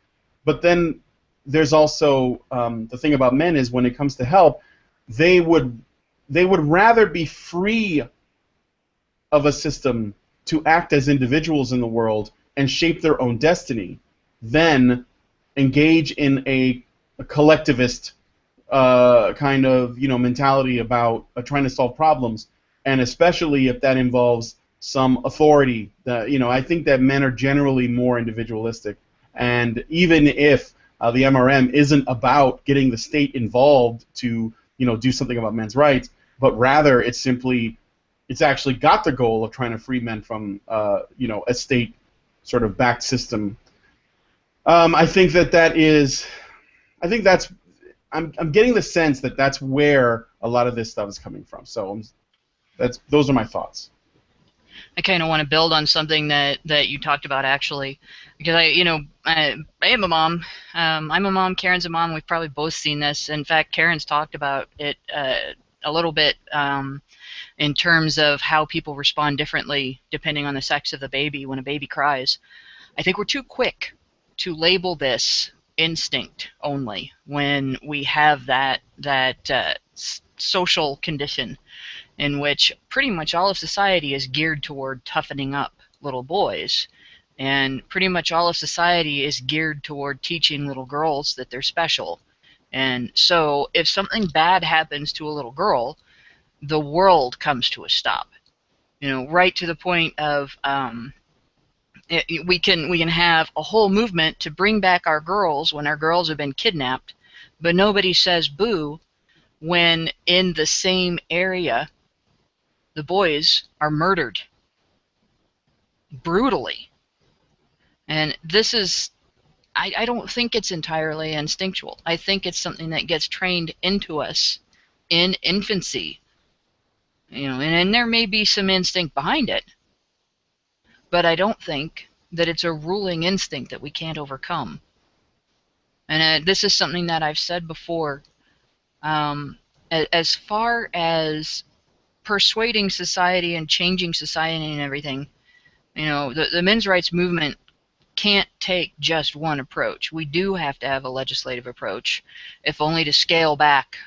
But then there's also the thing about men is when it comes to help, they would rather be free of a system to act as individuals in the world and shape their own destiny than engage in a collectivist kind of mentality about trying to solve problems. and especially if that involves some authority. I think that men are generally more individualistic, and even if the MRM isn't about getting the state involved to do something about men's rights, but rather it's actually got the goal of trying to free men from a state sort of backed system. I think that is. I think that's. I'm getting the sense that that's where a lot of this stuff is coming from. So those are my thoughts. I kind of want to build on something that you talked about, actually, because I am a mom. I'm a mom. Karen's a mom. We've probably both seen this. In fact, Karen's talked about it a little bit in terms of how people respond differently depending on the sex of the baby when a baby cries. I think we're too quick to label this instinct only when we have that social condition in which pretty much all of society is geared toward toughening up little boys, and pretty much all of society is geared toward teaching little girls that they're special. And so if something bad happens to a little girl, the world comes to a stop, right to the point of we can have a whole movement to bring back our girls when our girls have been kidnapped, but nobody says boo when in the same area the boys are murdered brutally. And this is, I don't think it's entirely instinctual. I think it's something that gets trained into us in infancy. And there may be some instinct behind it, but I don't think that it's a ruling instinct that we can't overcome. And this is something that I've said before. As far as persuading society and changing society and everything, the men's rights movement can't take just one approach. We do have to have a legislative approach, if only to scale back,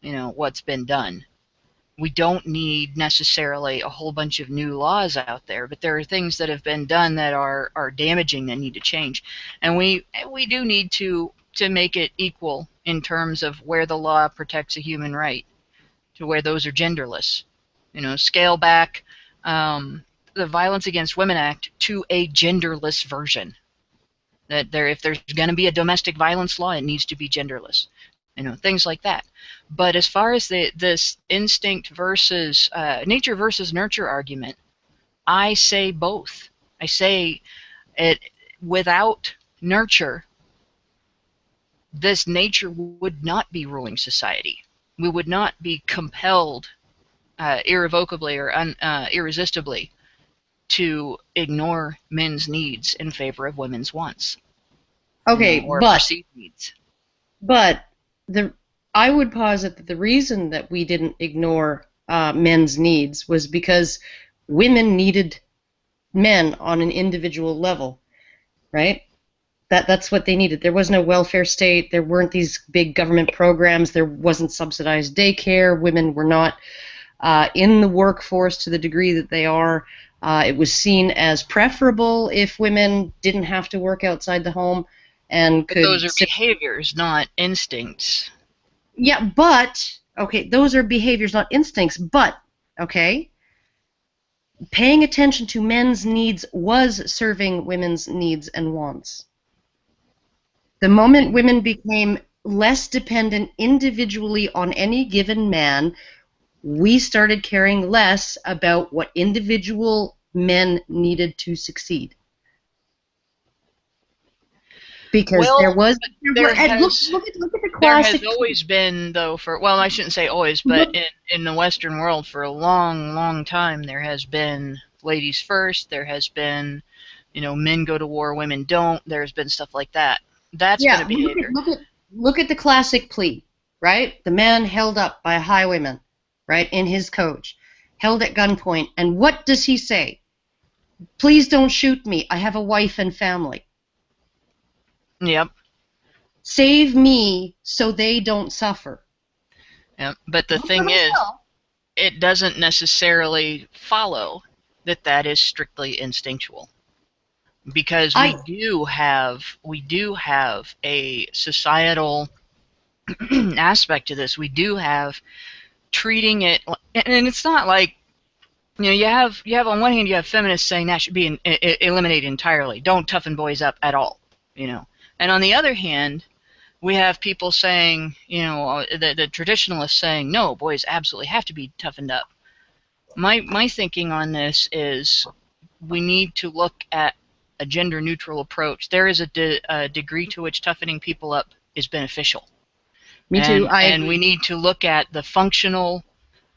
what's been done. We don't need necessarily a whole bunch of new laws out there, but there are things that have been done that are damaging that need to change. And we do need to make it equal in terms of where the law protects a human right, to where those are genderless. Scale back the Violence Against Women Act to a genderless version. That if there's going to be a domestic violence law, it needs to be genderless. Things like that. But as far as this instinct versus nature versus nurture argument, I say both. I say it without nurture, this nature would not be ruling society. We would not be compelled irrevocably or irresistibly to ignore men's needs in favor of women's wants. Okay, or perceived needs. But I would posit that the reason that we didn't ignore men's needs was because women needed men on an individual level, right? That's what they needed. There was no welfare state. There weren't these big government programs. There wasn't subsidized daycare. Women were not in the workforce to the degree that they are. It was seen as preferable if women didn't have to work outside the home and could. But those are behaviors, not instincts. Yeah, but okay, those are behaviors, not instincts. But okay, paying attention to men's needs was serving women's needs and wants. The moment women became less dependent individually on any given man, we started caring less about what individual men needed to succeed. Because look at the classic. There has always been, though, I shouldn't say always, but in the Western world for a long, long time, there has been ladies first. There has been, men go to war, women don't. There's been stuff like that. That's been a behavior. Look at the classic plea, right? The man held up by a highwayman, right, in his coach, held at gunpoint, and what does he say? Please don't shoot me. I have a wife and family. Yep. Save me so they don't suffer. Yep. But the thing is, it doesn't necessarily follow that is strictly instinctual. Because we do have a societal aspect to this. We do have treating it, and it's not like, you have on one hand you have feminists saying that should be eliminated entirely. Don't toughen boys up at all, And on the other hand, we have people saying, the traditionalists saying, no, boys absolutely have to be toughened up. My thinking on this is we need to look at a gender-neutral approach. There is a degree to which toughening people up is beneficial. Me too. And we need to look at the functional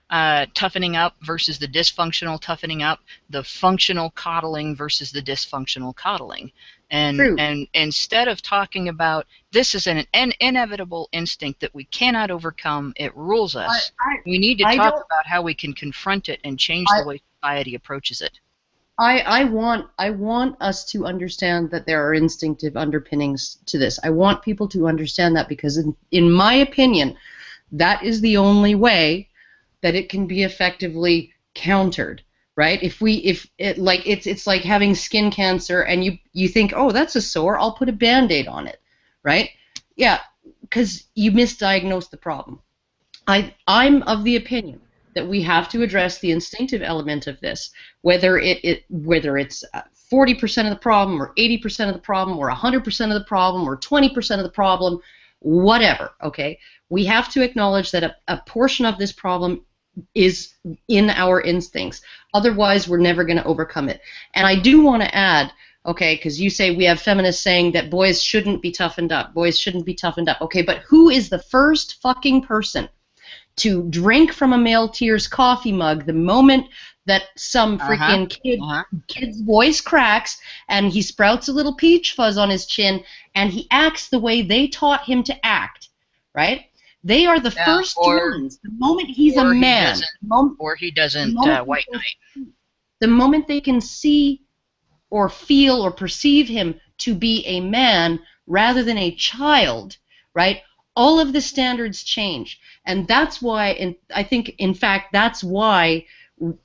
toughening up versus the dysfunctional toughening up, the functional coddling versus the dysfunctional coddling. And instead of talking about this is an inevitable instinct that we cannot overcome, it rules us, we need to talk about how we can confront it and change the way society approaches it. I want us to understand that there are instinctive underpinnings to this. I want people to understand that, because in my opinion, that is the only way that it can be effectively countered, right? It's like having skin cancer and you think, oh, that's a sore, I'll put a Band-Aid on it, right? Yeah, because you misdiagnosed the problem. I'm of the opinion that we have to address the instinctive element of this, whether it's 40% of the problem or 80% of the problem or 100% of the problem or 20% of the problem, whatever, okay? We have to acknowledge that a portion of this problem is in our instincts. Otherwise, we're never going to overcome it. And I do want to add, okay, because you say we have feminists saying that boys shouldn't be toughened up. Boys shouldn't be toughened up. Okay, but who is the first fucking person to drink from a male tier's coffee mug the moment that some freaking kid's voice cracks and he sprouts a little peach fuzz on his chin and he acts the way they taught him to act, right? They are the first ones. The moment he's a man, or he doesn't white knight. The moment they can see or feel or perceive him to be a man rather than a child, right? All of the standards change, and that's why. And I think, in fact, that's why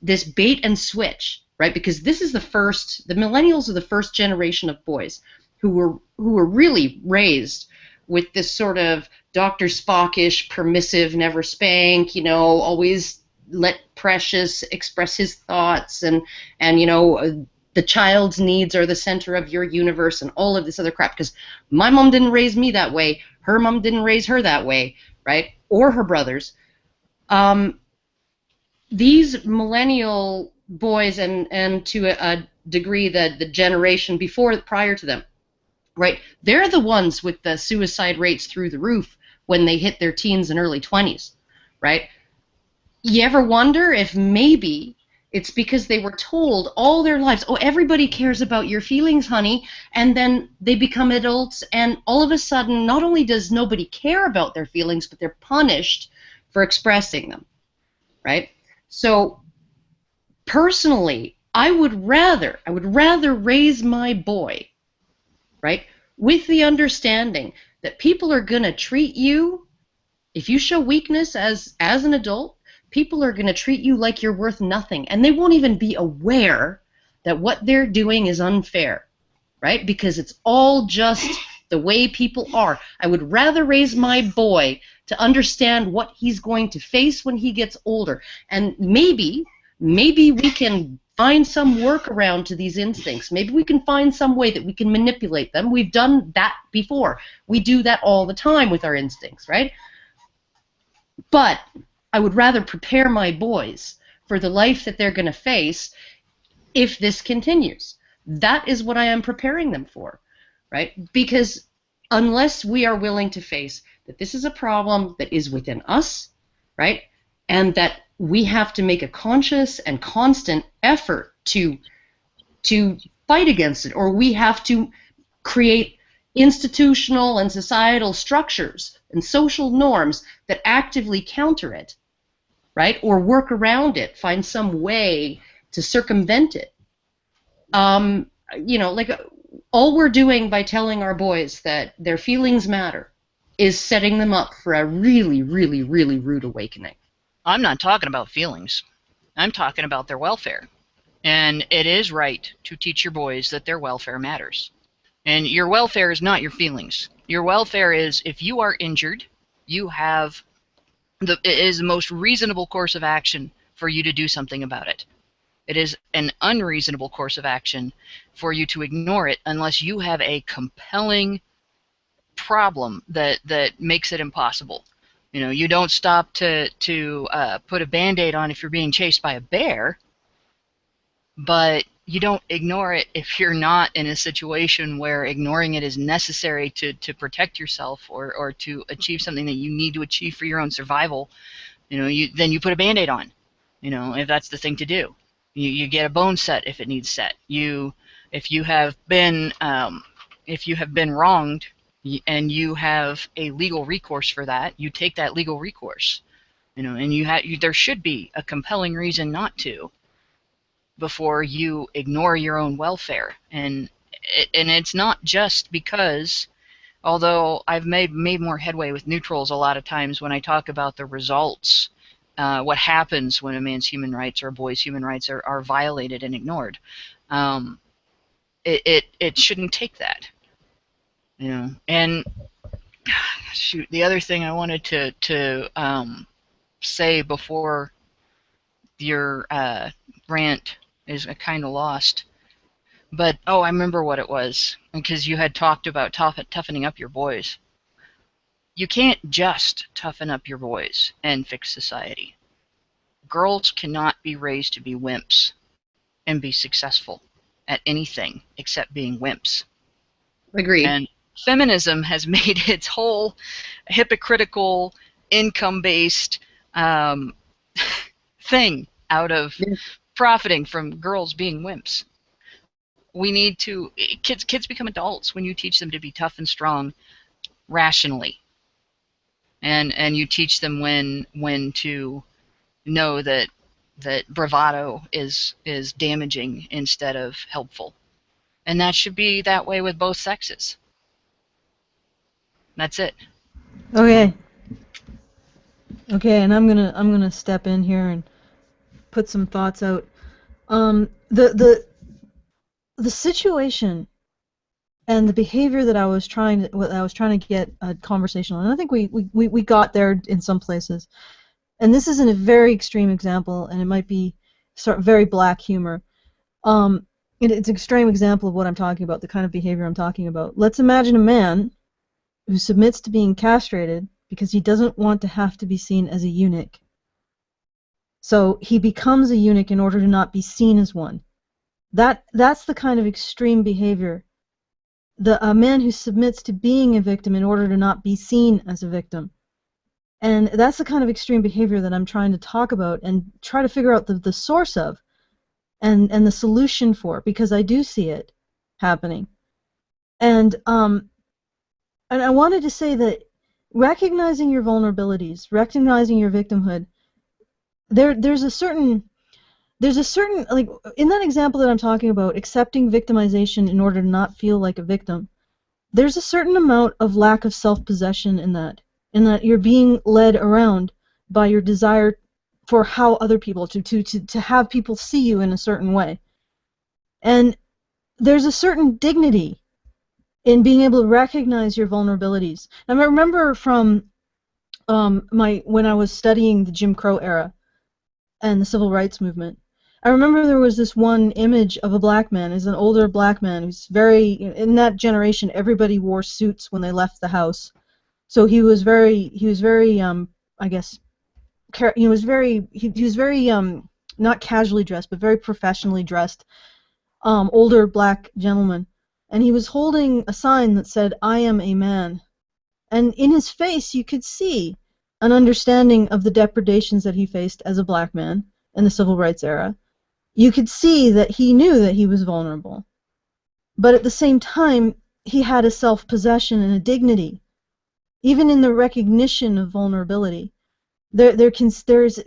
this bait and switch, right? Because this is the millennials are the first generation of boys who were really raised with this sort of Dr. Spockish, permissive, never spank, always let Precious express his thoughts, and the child's needs are the center of your universe and all of this other crap. Because my mom didn't raise me that way, her mom didn't raise her that way, right? Or her brothers. These millennial boys, and to a degree the generation prior to them, right? They're the ones with the suicide rates through the roof when they hit their teens and early 20s, right? You ever wonder if maybe it's because they were told all their lives, oh, everybody cares about your feelings, honey, and then they become adults, and all of a sudden, not only does nobody care about their feelings, but they're punished for expressing them, right? So, personally, I would rather raise my boy, right, with the understanding that people are going to treat you, if you show weakness as an adult, people are going to treat you like you're worth nothing, and they won't even be aware that what they're doing is unfair, right? Because it's all just the way people are. I would rather raise my boy to understand what he's going to face when he gets older, and maybe we can find some workaround to these instincts. Maybe we can find some way that we can manipulate them. We've done that before. We do that all the time with our instincts, right? But I would rather prepare my boys for the life that they're going to face if this continues. That is what I am preparing them for, right? Because unless we are willing to face that this is a problem that is within us, right, and that we have to make a conscious and constant effort to fight against it, or we have to create institutional and societal structures and social norms that actively counter it, right, or work around it, find some way to circumvent it. Like all we're doing by telling our boys that their feelings matter is setting them up for a really, really, really rude awakening. I'm not talking about feelings. I'm talking about their welfare. And it is right to teach your boys that their welfare matters. And your welfare is not your feelings. Your welfare is if you are injured, you have it is the most reasonable course of action for you to do something about it. It is an unreasonable course of action for you to ignore it unless you have a compelling problem that makes it impossible. You don't stop to put a Band-Aid on if you're being chased by a bear, but you don't ignore it if you're not in a situation where ignoring it is necessary to protect yourself or to achieve something that you need to achieve for your own survival. Then you put a Band-Aid on, if that's the thing to do. You get a bone set if it needs set. If you have been wronged and you have a legal recourse for that, you take that legal recourse. And there should be a compelling reason not to, before you ignore your own welfare. And it's not just because, although I've made more headway with neutrals a lot of times when I talk about the results, what happens when a man's human rights or a boy's human rights are violated and ignored. It shouldn't take that. And shoot, the other thing I wanted to say before your rant is kind of lost. But, I remember what it was, because you had talked about toughening up your boys. You can't just toughen up your boys and fix society. Girls cannot be raised to be wimps and be successful at anything except being wimps. Agreed. And feminism has made its whole hypocritical, income-based thing out of profiting from girls being wimps. We need to kids become adults when you teach them to be tough and strong rationally, and you teach them when to know that bravado is damaging instead of helpful, and that should be that way with both sexes. That's it. Okay, and I'm gonna step in here and put some thoughts out. The situation and the behavior that I was trying to get a conversation on, and I think we got there in some places. And this isn't a very extreme example, and it might be sort of very black humor. It's an extreme example of what I'm talking about, the kind of behavior I'm talking about. Let's imagine a man who submits to being castrated because he doesn't want to have to be seen as a eunuch. So he becomes a eunuch in order to not be seen as one. That's the kind of extreme behavior. A man who submits to being a victim in order to not be seen as a victim. And that's the kind of extreme behavior that I'm trying to talk about and try to figure out the source of and the solution for, because I do see it happening. And I wanted to say that recognizing your vulnerabilities, recognizing your victimhood, there's a certain like in that example that I'm talking about, accepting victimization in order to not feel like a victim, there's a certain amount of lack of self-possession in that you're being led around by your desire for how other people to have people see you in a certain way. And there's a certain dignity in being able to recognize your vulnerabilities. And I remember from when I was studying the Jim Crow era and the civil rights movement, I remember there was this one image of a black man, as an older black man who's very, in that generation, everybody wore suits when they left the house. So he was very I guess, he was very not casually dressed, but very professionally dressed, older black gentleman, and he was holding a sign that said, "I am a man," and in his face you could see an understanding of the depredations that he faced as a black man in the civil rights era. You could see that he knew that he was vulnerable, but at the same time he had a self-possession and a dignity, even in the recognition of vulnerability. There's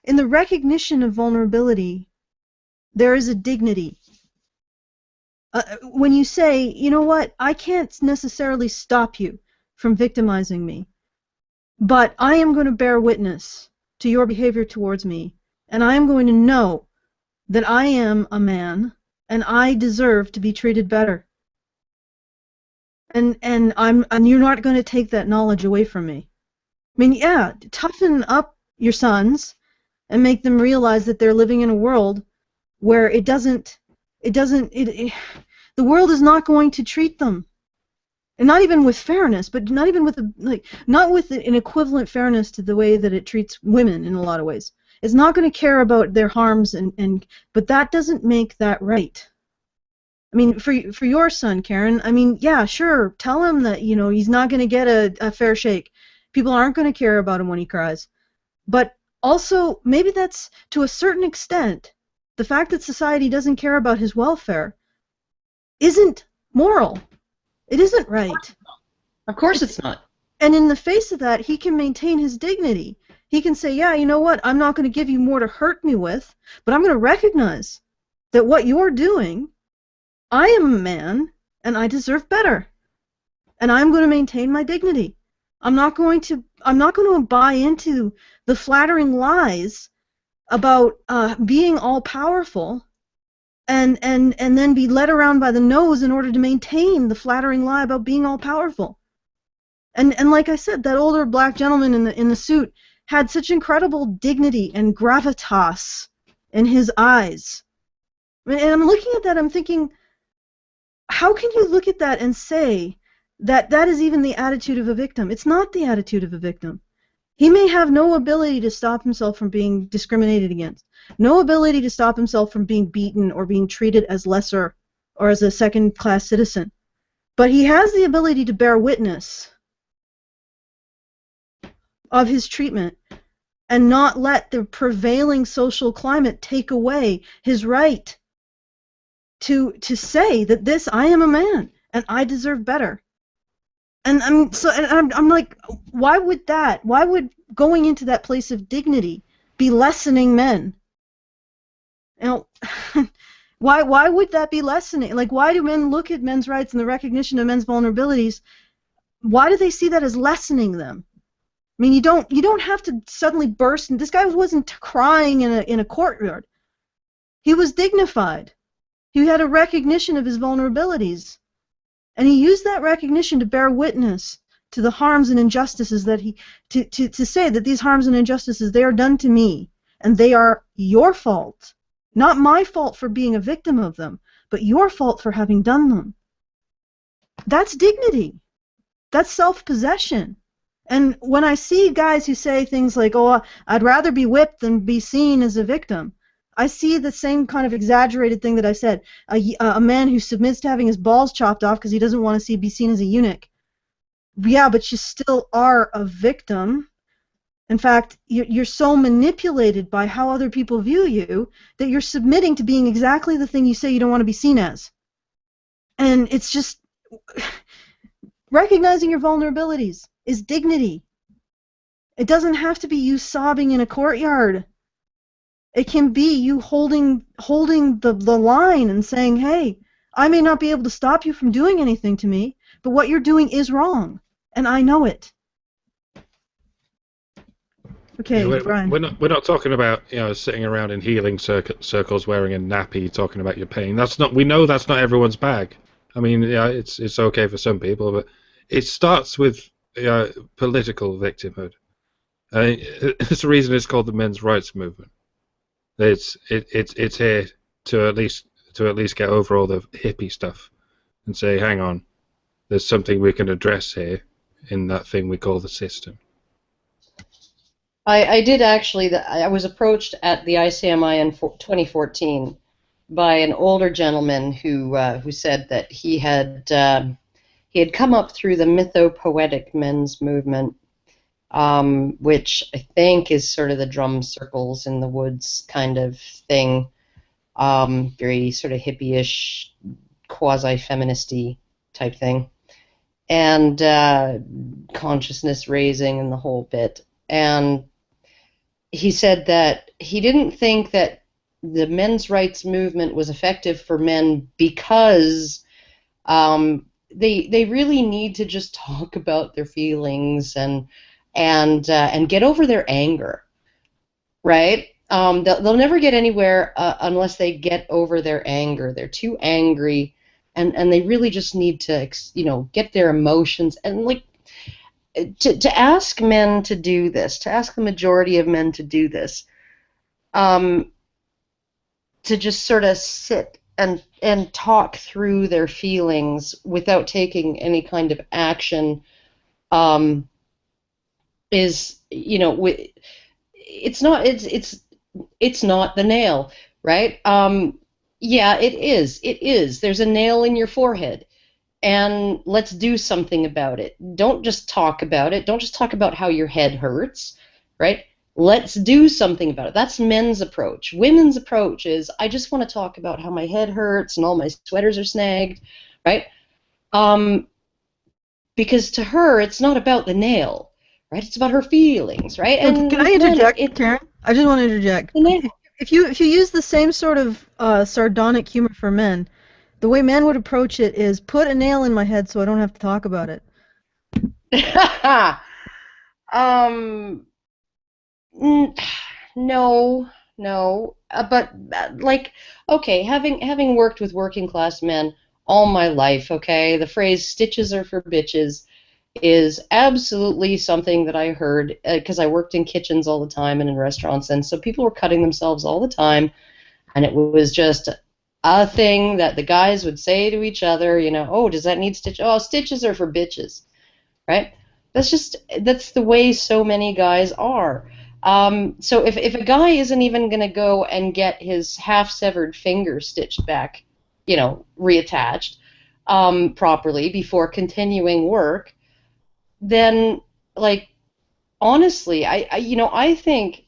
in the recognition of vulnerability, there is a dignity. When you say, you know what, I can't necessarily stop you from victimizing me, but I am going to bear witness to your behavior towards me, and I am going to know that I am a man and I deserve to be treated better. And you're not going to take that knowledge away from me. mean, yeah, toughen up your sons and make them realize that they're living in a world where the world is not going to treat them, and not even with fairness, but not even with not with an equivalent fairness to the way that it treats women in a lot of ways. It's not going to care about their harms, but that doesn't make that right. I mean, for your son, Karen, I mean, yeah, sure, tell him that, he's not going to get a fair shake. People aren't going to care about him when he cries. But also, maybe that's, to a certain extent, the fact that society doesn't care about his welfare isn't moral. It isn't right. Of course it's not. And in the face of that, he can maintain his dignity. He can say, yeah, you know what, I'm not going to give you more to hurt me with, but I'm going to recognize that what you're doing, I am a man, and I deserve better. And I'm going to maintain my dignity. I'm not going to buy into the flattering lies about being all powerful and then be led around by the nose in order to maintain the flattering lie about being all powerful. And like I said, that older black gentleman in the suit had such incredible dignity and gravitas in his eyes. And I'm looking at that, I'm thinking, how can you look at that and say that that is even the attitude of a victim? It's not the attitude of a victim. He may have no ability to stop himself from being discriminated against, no ability to stop himself from being beaten or being treated as lesser or as a second-class citizen, but he has the ability to bear witness of his treatment and not let the prevailing social climate take away his right to say that I am a man and I deserve better. And I'm like, why would going into that place of dignity be lessening men? Why would that be lessening? Like, why do men look at men's rights and the recognition of men's vulnerabilities? Why do they see that as lessening them? I mean, you don't have to suddenly burst. And this guy wasn't crying in a courtyard. He was dignified. He had a recognition of his vulnerabilities. And he used that recognition to bear witness to the harms and injustices that to say that these harms and injustices, they are done to me, and they are your fault. Not my fault for being a victim of them, but your fault for having done them. That's dignity. That's self-possession. And when I see guys who say things like, oh, I'd rather be whipped than be seen as a victim, I see the same kind of exaggerated thing that I said. A man who submits to having his balls chopped off because he doesn't want to be seen as a eunuch. Yeah, but you still are a victim. In fact, you're so manipulated by how other people view you that you're submitting to being exactly the thing you say you don't want to be seen as. And it's just recognizing your vulnerabilities is dignity. It doesn't have to be you sobbing in a courtyard. It can be you holding the line and saying, hey, I may not be able to stop you from doing anything to me, but what you're doing is wrong, and I know it. Okay, Yeah, Brian. we're not talking about sitting around in healing circles wearing a nappy talking about your pain. We know that's not everyone's bag. I mean, yeah, it's okay for some people, but it starts with political victimhood. It's the reason it's called the men's rights movement. It's here to at least get over all the hippie stuff and say, hang on, there's something we can address here in that thing we call the system. I did actually. I was approached at the ICMI in 2014 by an older gentleman who said that he had come up through the mythopoetic men's movement, which I think is sort of the drum circles in the woods kind of thing, very sort of hippie-ish, quasi-feministy type thing, and consciousness raising and the whole bit. And he said that he didn't think that the men's rights movement was effective for men because they really need to just talk about their feelings and get over their anger, right? They'll never get anywhere unless they get over their anger. They're too angry, and they really just need to get their emotions. And like, to ask men to do this, to ask the majority of men to do this, to just sort of sit and talk through their feelings without taking any kind of action, is, it's not the nail, right? Yeah, it is. It is. There's a nail in your forehead, and let's do something about it. Don't just talk about it. Don't just talk about how your head hurts, right? Let's do something about it. That's men's approach. Women's approach is, I just want to talk about how my head hurts and all my sweaters are snagged, right? Because to her, it's not about the nail, right? It's about her feelings, right? No, And can I with men, interject, Karen? I just want to interject. the nail. If you use the same sort of sardonic humor for men, the way men would approach it is put a nail in my head so I don't have to talk about it. um, no, no. But like, okay, having worked with working class men all my life, okay, the phrase "stitches are for bitches" is absolutely something that I heard because I worked in kitchens all the time and in restaurants, and so people were cutting themselves all the time, and it was just a thing that the guys would say to each other, oh, does that need stitch? Oh, stitches are for bitches, right? That's the way so many guys are. So if a guy isn't even going to go and get his half-severed finger stitched back, reattached properly before continuing work, then, like, honestly, I think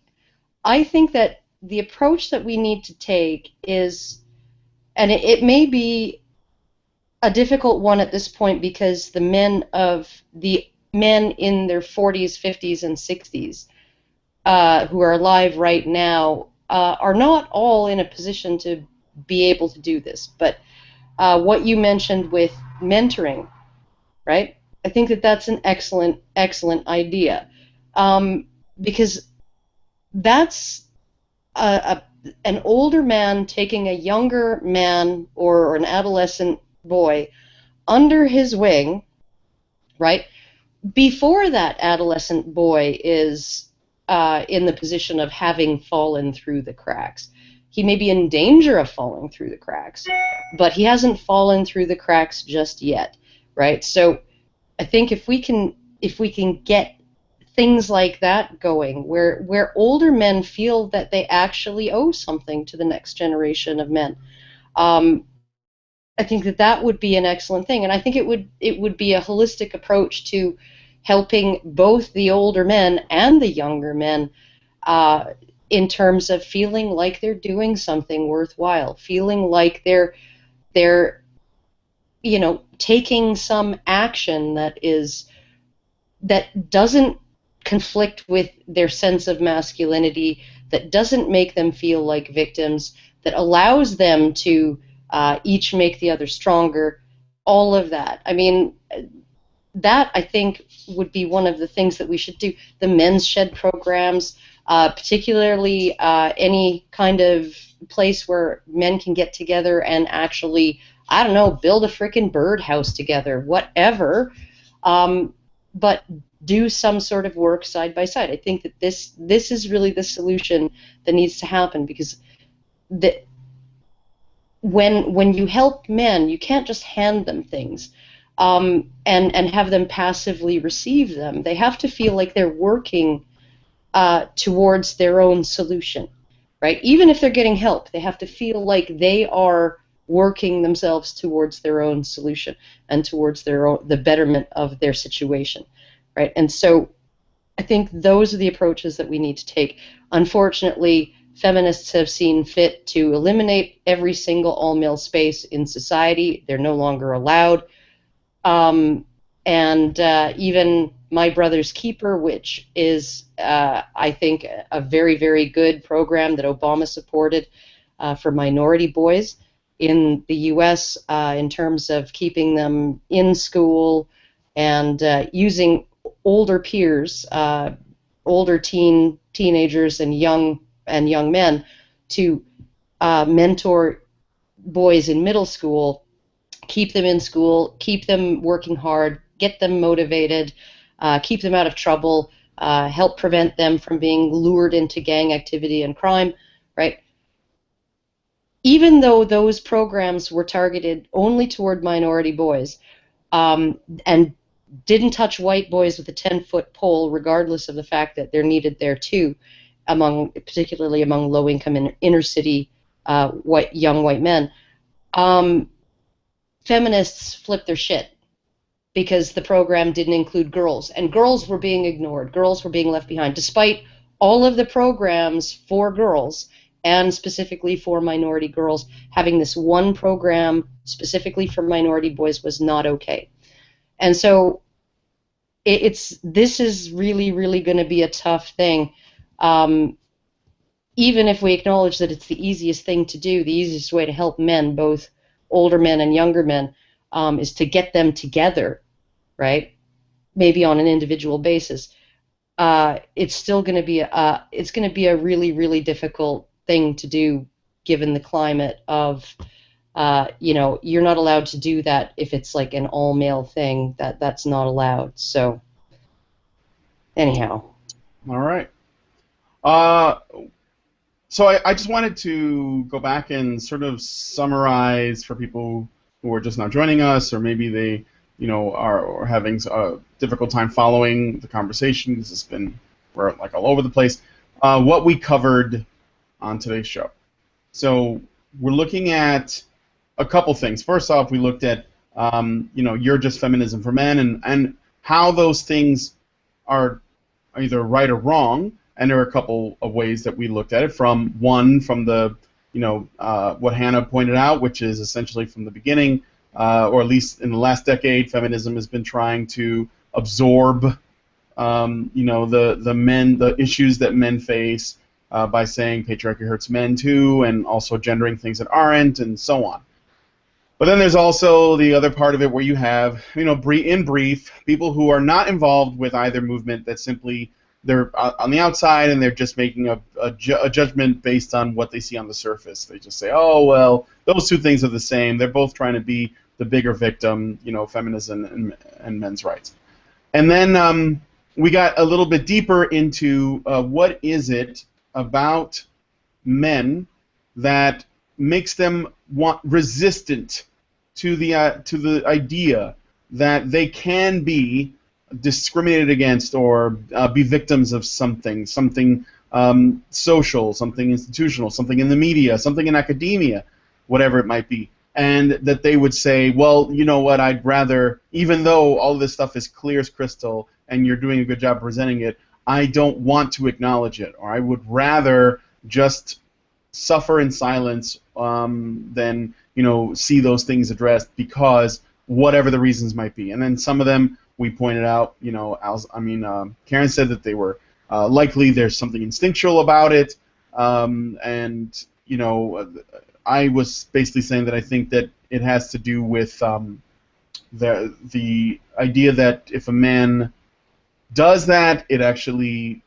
that the approach that we need to take is, and it may be a difficult one at this point because the men in their 40s, 50s, and 60s who are alive right now are not all in a position to be able to do this. But what you mentioned with mentoring, right? I think that that's an excellent, excellent idea, because that's an older man taking a younger man or an adolescent boy under his wing, right? Before that adolescent boy is in the position of having fallen through the cracks. He may be in danger of falling through the cracks, but he hasn't fallen through the cracks just yet, right? So I think if we can get things like that going, where older men feel that they actually owe something to the next generation of men, I think that would be an excellent thing, and I think it would be a holistic approach to helping both the older men and the younger men uh, in terms of feeling like they're doing something worthwhile, feeling like they're taking some action that doesn't conflict with their sense of masculinity, that doesn't make them feel like victims, that allows them to each make the other stronger, all of that. I mean, that I think would be one of the things that we should do. The men's shed programs, particularly any kind of place where men can get together and actually, I don't know, build a frickin' birdhouse together, whatever. But do some sort of work side by side. I think that this is really the solution that needs to happen, because the, when you help men, you can't just hand them things and have them passively receive them. They have to feel like they're working towards their own solution, right? Even if they're getting help, they have to feel like they are working themselves towards their own solution and towards the betterment of their situation, right? And so I think those are the approaches that we need to take. Unfortunately, feminists have seen fit to eliminate every single all-male space in society. They're no longer allowed. And even My Brother's Keeper, which is, I think, a very, very good program that Obama supported for minority boys in the U.S. In terms of keeping them in school and using older peers, older teenagers and young men to mentor boys in middle school, keep them in school, keep them working hard, get them motivated, keep them out of trouble, help prevent them from being lured into gang activity and crime, right? Even though those programs were targeted only toward minority boys, and didn't touch white boys with a 10-foot pole, regardless of the fact that they're needed there too, particularly among low-income and inner-city young white men, feminists flipped their shit because the program didn't include girls, and girls were being ignored. Girls were being left behind, despite all of the programs for girls and specifically for minority girls. Having this one program specifically for minority boys was not okay. And so this is really, really going to be a tough thing. Even if we acknowledge that it's the easiest thing to do, the easiest way to help men, both older men and younger men, is to get them together, right? Maybe on an individual basis. It's still going to be a really, really difficult thing to do, given the climate of, you're not allowed to do that if it's like an all-male thing. That's not allowed. So, anyhow. All right. So I just wanted to go back and sort of summarize for people who are just now joining us, or maybe they, are having a difficult time following the conversation. This has been, we're like all over the place. What we covered on today's show. So we're looking at a couple things. First off, we looked at, You're Just Feminism for Men, and how those things are either right or wrong. And there are a couple of ways that we looked at it. From the, what Hannah pointed out, which is essentially from the beginning, or at least in the last decade, feminism has been trying to absorb, the issues that men face by saying patriarchy hurts men too, and also gendering things that aren't, and so on. But then there's also the other part of it where you have, in brief, people who are not involved with either movement, that simply they're on the outside and they're just making a judgment based on what they see on the surface. They just say, oh, well, those two things are the same. They're both trying to be the bigger victim, feminism and men's rights. And then we got a little bit deeper into what is it about men that makes them resistant to the idea that they can be discriminated against or be victims of something social, something institutional, something in the media, something in academia, whatever it might be. And that they would say, well, you know what, I'd rather, even though all of this stuff is clear as crystal and you're doing a good job presenting it, I don't want to acknowledge it, or I would rather just suffer in silence than, see those things addressed, because whatever the reasons might be. And then some of them, we pointed out, Karen said that they were likely there's something instinctual about it, and I was basically saying that I think that it has to do with the idea that if a man does that, it actually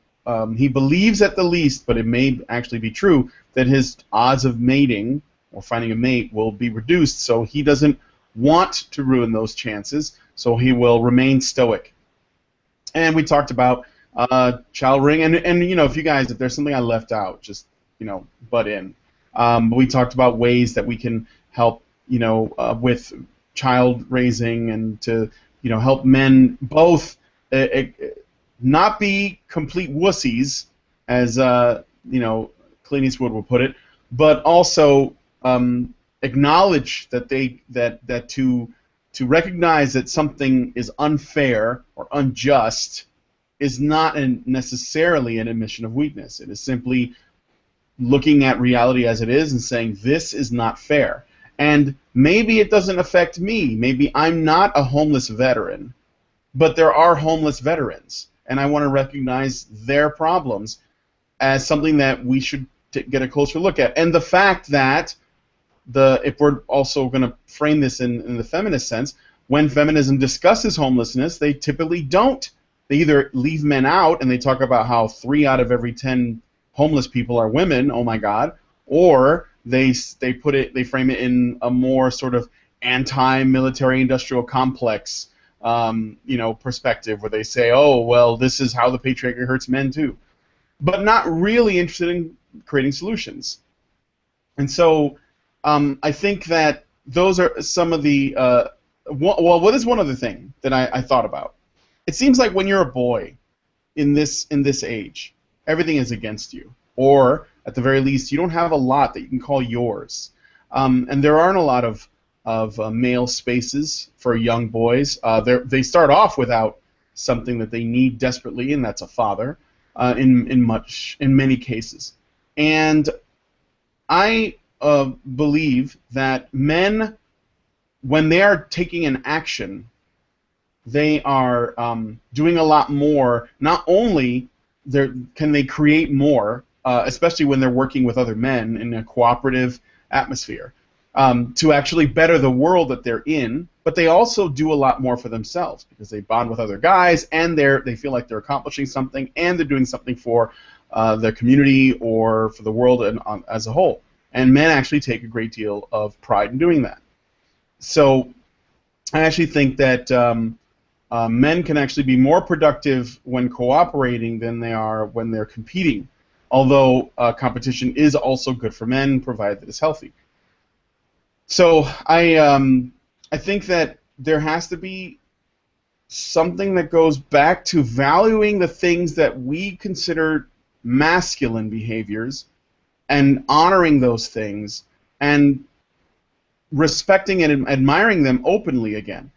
he believes at the least, but it may actually be true, that his odds of mating or finding a mate will be reduced. So he doesn't want to ruin those chances, so he will remain stoic. And we talked about child ring, and if you guys, if there's something I left out, just butt in. But we talked about ways that we can help with child raising, and to help men both not be complete wussies, as Clint Eastwood would put it, but also acknowledge that to recognize that something is unfair or unjust is not necessarily an admission of weakness. It is simply looking at reality as it is and saying, this is not fair. And maybe it doesn't affect me. Maybe I'm not a homeless veteran, but there are homeless veterans, and I want to recognize their problems as something that we should get a closer look at. And the fact that if we're also going to frame this in the feminist sense, when feminism discusses homelessness, they typically don't. They either leave men out and they talk about how 3 out of every 10 homeless people are women, oh my God, or they frame it in a more sort of anti-military industrial complex perspective where they say, oh, well, this is how the patriarchy hurts men too, but not really interested in creating solutions. And so I think that those are some of the what is one other thing that I thought about? It seems like when you're a boy in this age, everything is against you, or at the very least, you don't have a lot that you can call yours. And there aren't a lot of male spaces for young boys. They start off without something that they need desperately, and that's a father. In many cases, and I believe that men, when they are taking an action, they are doing a lot more. Not only can they create more, especially when they're working with other men in a cooperative atmosphere, to actually better the world that they're in, but they also do a lot more for themselves because they bond with other guys and they feel like they're accomplishing something and they're doing something for their community or for the world as a whole. And men actually take a great deal of pride in doing that. So I actually think that men can actually be more productive when cooperating than they are when they're competing, although competition is also good for men, provided that it's healthy. So I think that there has to be something that goes back to valuing the things that we consider masculine behaviors and honoring those things and respecting and admiring them openly again.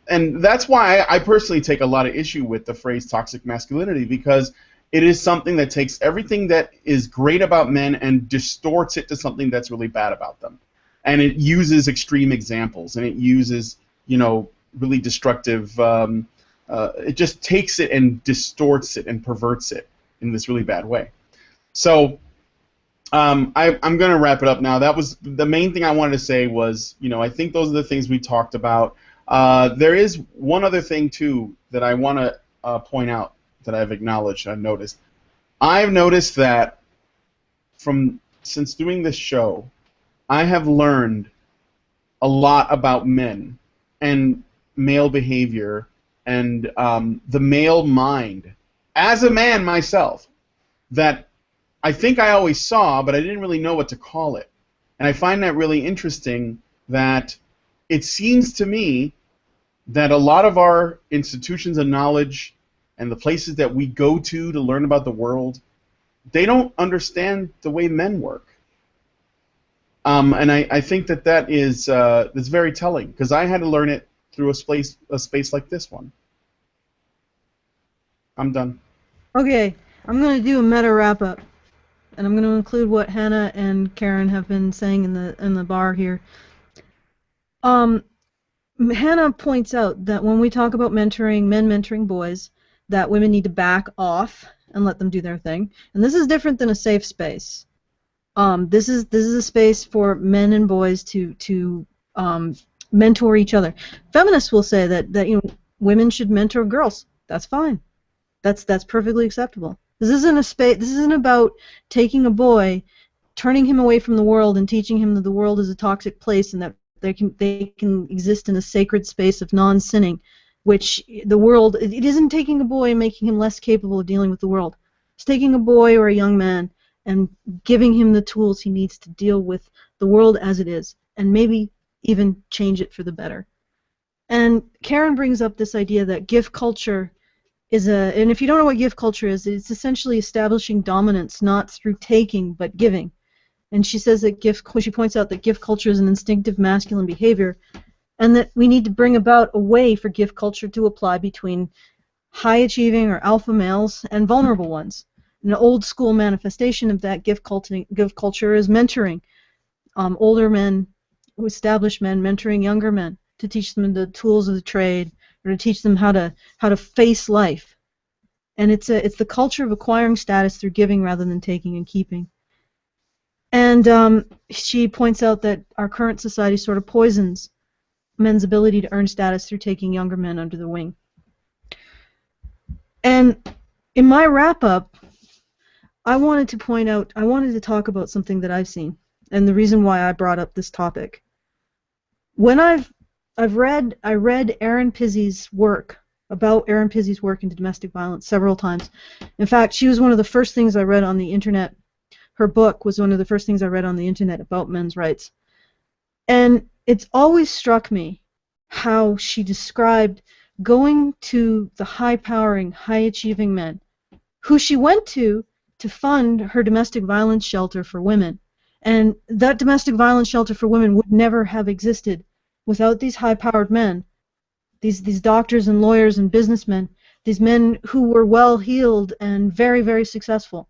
And that's why I personally take a lot of issue with the phrase toxic masculinity, because it is something that takes everything that is great about men and distorts it to something that's really bad about them. And it uses extreme examples, and it uses, really destructive. It just takes it and distorts it and perverts it in this really bad way. So I'm going to wrap it up now. That was the main thing I wanted to say. Was I think those are the things we talked about. There is one other thing too that I want to point out that I've acknowledged. I've noticed. I've noticed that since doing this show, I have learned a lot about men and male behavior and the male mind as a man myself that I think I always saw, but I didn't really know what to call it. And I find that really interesting, that it seems to me that a lot of our institutions of knowledge and the places that we go to learn about the world, they don't understand the way men work. And I think that is that's very telling, because I had to learn it through a space like this one. I'm done. Okay, I'm going to do a meta wrap-up, and I'm going to include what Hannah and Karen have been saying in the bar here. Hannah points out that when we talk about men mentoring boys, that women need to back off and let them do their thing. And this is different than a safe space. This is a space for men and boys to mentor each other. Feminists will say that women should mentor girls. That's fine. That's perfectly acceptable. This isn't about taking a boy, turning him away from the world, and teaching him that the world is a toxic place and that they can exist in a sacred space of non-sinning, which the world, it isn't taking a boy and making him less capable of dealing with the world. It's taking a boy or a young man and giving him the tools he needs to deal with the world as it is, and maybe even change it for the better. And Karen brings up this idea that gift culture and if you don't know what gift culture is, it's essentially establishing dominance not through taking but giving. And she says that she points out that gift culture is an instinctive masculine behavior, and that we need to bring about a way for gift culture to apply between high-achieving or alpha males and vulnerable ones. An old school manifestation of that gift culture is mentoring. Older men, established men, mentoring younger men to teach them the tools of the trade, or to teach them how to face life. And it's the culture of acquiring status through giving rather than taking and keeping. And she points out that our current society sort of poisons men's ability to earn status through taking younger men under the wing. And in my wrap-up, I wanted to talk about something that I've seen, and the reason why I brought up this topic. When I've I read Erin Pizzi's work about Erin Pizzi's work into domestic violence several times. In fact, she was one of the first things I read on the internet. Her book was one of the first things I read on the internet about men's rights. And it's always struck me how she described going to the high-powering, high-achieving men who she went to fund her domestic violence shelter for women. And that domestic violence shelter for women would never have existed without these high-powered men, these doctors and lawyers and businessmen, these men who were well-heeled and very, very successful,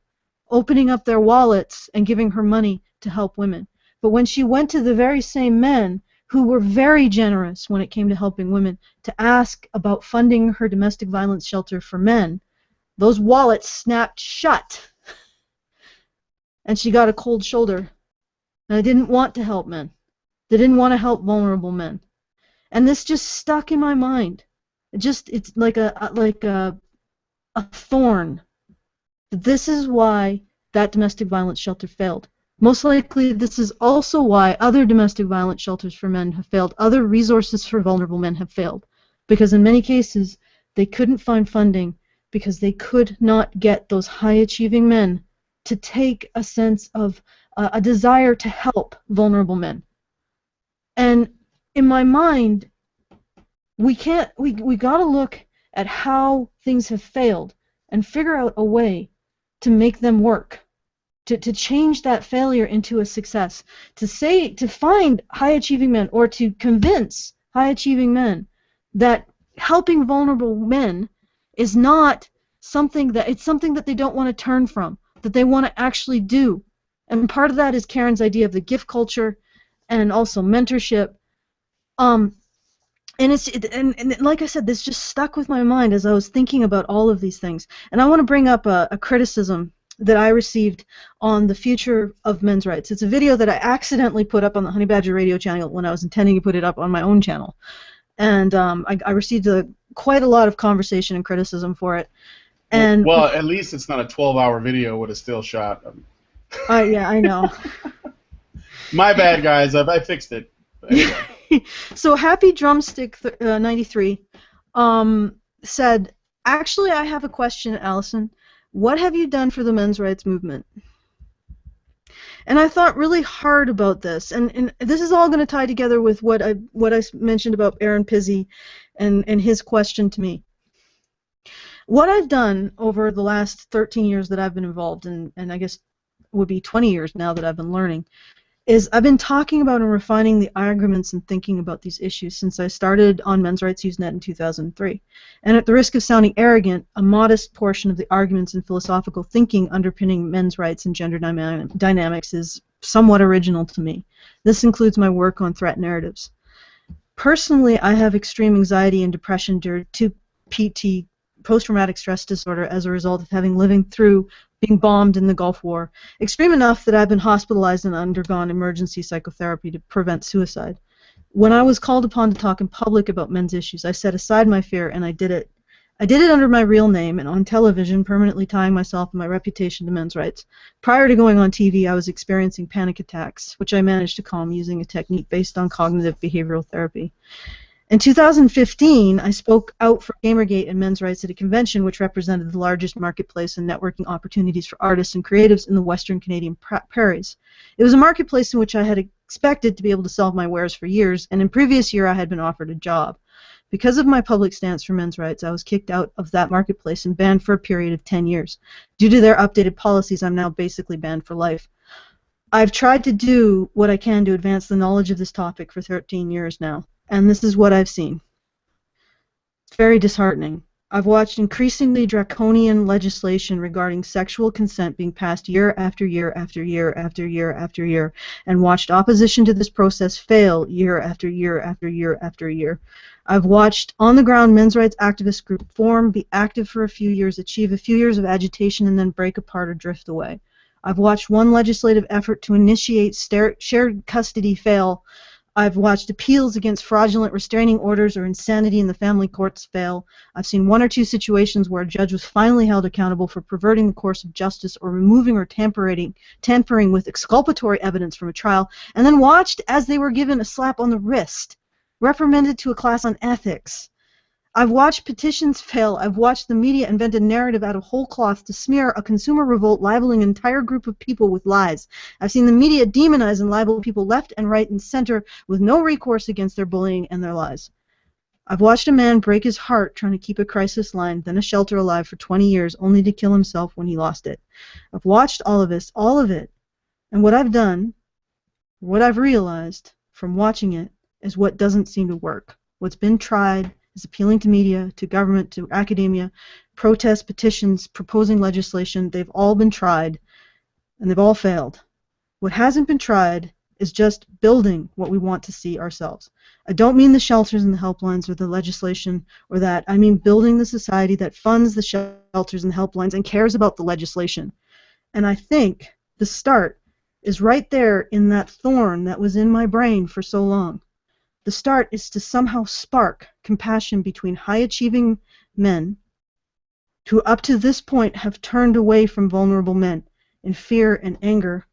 opening up their wallets and giving her money to help women. But when she went to the very same men who were very generous when it came to helping women to ask about funding her domestic violence shelter for men, those wallets snapped shut. And she got a cold shoulder. And they didn't want to help men. They didn't want to help vulnerable men. And this just stuck in my mind. It's like a thorn. This is why that domestic violence shelter failed. Most likely, this is also why other domestic violence shelters for men have failed. Other resources for vulnerable men have failed. Because in many cases, they couldn't find funding because they could not get those high-achieving men to take a sense of a desire to help vulnerable men. And in my mind, we got to look at how things have failed and figure out a way to make them work. To change that failure into a success, to find high-achieving men or to convince high-achieving men that helping vulnerable men is not something that, it's something that they don't want to turn from, that they want to actually do. And part of that is Karen's idea of the gift culture and also mentorship. And like I said, this just stuck with my mind as I was thinking about all of these things. And I want to bring up a criticism that I received on the future of men's rights. It's a video that I accidentally put up on the Honey Badger radio channel when I was intending to put it up on my own channel. And I received quite a lot of conversation and criticism for it. And well, at least it's not a 12-hour video with a still shot. Yeah, I know. My bad, guys. I fixed it. Anyway. So Happy Drumstick 93 said, actually, I have a question, Allison. What have you done for the men's rights movement? And I thought really hard about this, and this is all going to tie together with what I mentioned about Erin Pizzi and his question to me. What I've done over the last 13 years that I've been involved, and I guess it would be 20 years now that I've been learning, is I've been talking about and refining the arguments and thinking about these issues since I started on Men's Rights Usenet in 2003. And at the risk of sounding arrogant, a modest portion of the arguments and philosophical thinking underpinning men's rights and gender dynamics is somewhat original to me. This includes my work on threat narratives. Personally, I have extreme anxiety and depression due to PT, post-traumatic stress disorder, as a result of having living through being bombed in the Gulf War, extreme enough that I've been hospitalized and undergone emergency psychotherapy to prevent suicide. When I was called upon to talk in public about men's issues, I set aside my fear and I did it. I did it under my real name and on television, permanently tying myself and my reputation to men's rights. Prior to going on TV, I was experiencing panic attacks, which I managed to calm using a technique based on cognitive behavioral therapy. In 2015, I spoke out for Gamergate and men's rights at a convention which represented the largest marketplace and networking opportunities for artists and creatives in the Western Canadian prairies. It was a marketplace in which I had expected to be able to sell my wares for years, and in previous year I had been offered a job. Because of my public stance for men's rights, I was kicked out of that marketplace and banned for a period of 10 years. Due to their updated policies, I'm now basically banned for life. I've tried to do what I can to advance the knowledge of this topic for 13 years now. And this is what I've seen. It's very disheartening. I've watched increasingly draconian legislation regarding sexual consent being passed year after year after year after year after year, and watched opposition to this process fail year after year after year after year. I've watched on-the-ground men's rights activist group form, be active for a few years, achieve a few years of agitation, and then break apart or drift away. I've watched one legislative effort to initiate shared custody fail. I've watched appeals against fraudulent restraining orders or insanity in the family courts fail. I've seen one or two situations where a judge was finally held accountable for perverting the course of justice or removing or tampering with exculpatory evidence from a trial, and then watched as they were given a slap on the wrist reprimanded to a class on ethics. I've watched petitions fail. I've watched the media invent a narrative out of whole cloth to smear a consumer revolt libeling an entire group of people with lies. I've seen the media demonize and libel people left and right and center with no recourse against their bullying and their lies. I've watched a man break his heart trying to keep a crisis line, then a shelter alive for 20 years, only to kill himself when he lost it. I've watched all of this, all of it. And what I've done, what I've realized from watching it, is what doesn't seem to work. What's been tried is appealing to media, to government, to academia, protests, petitions, proposing legislation. They've all been tried, and they've all failed. What hasn't been tried is just building what we want to see ourselves. I don't mean the shelters and the helplines or the legislation or that. I mean building the society that funds the shelters and helplines and cares about the legislation. And I think the start is right there in that thorn that was in my brain for so long. The start is to somehow spark compassion between high-achieving men who up to this point have turned away from vulnerable men in fear and anger,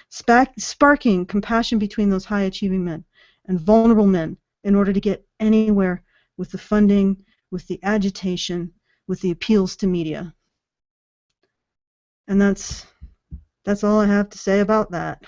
sparking compassion between those high-achieving men and vulnerable men in order to get anywhere with the funding, with the agitation, with the appeals to media. And that's all I have to say about that.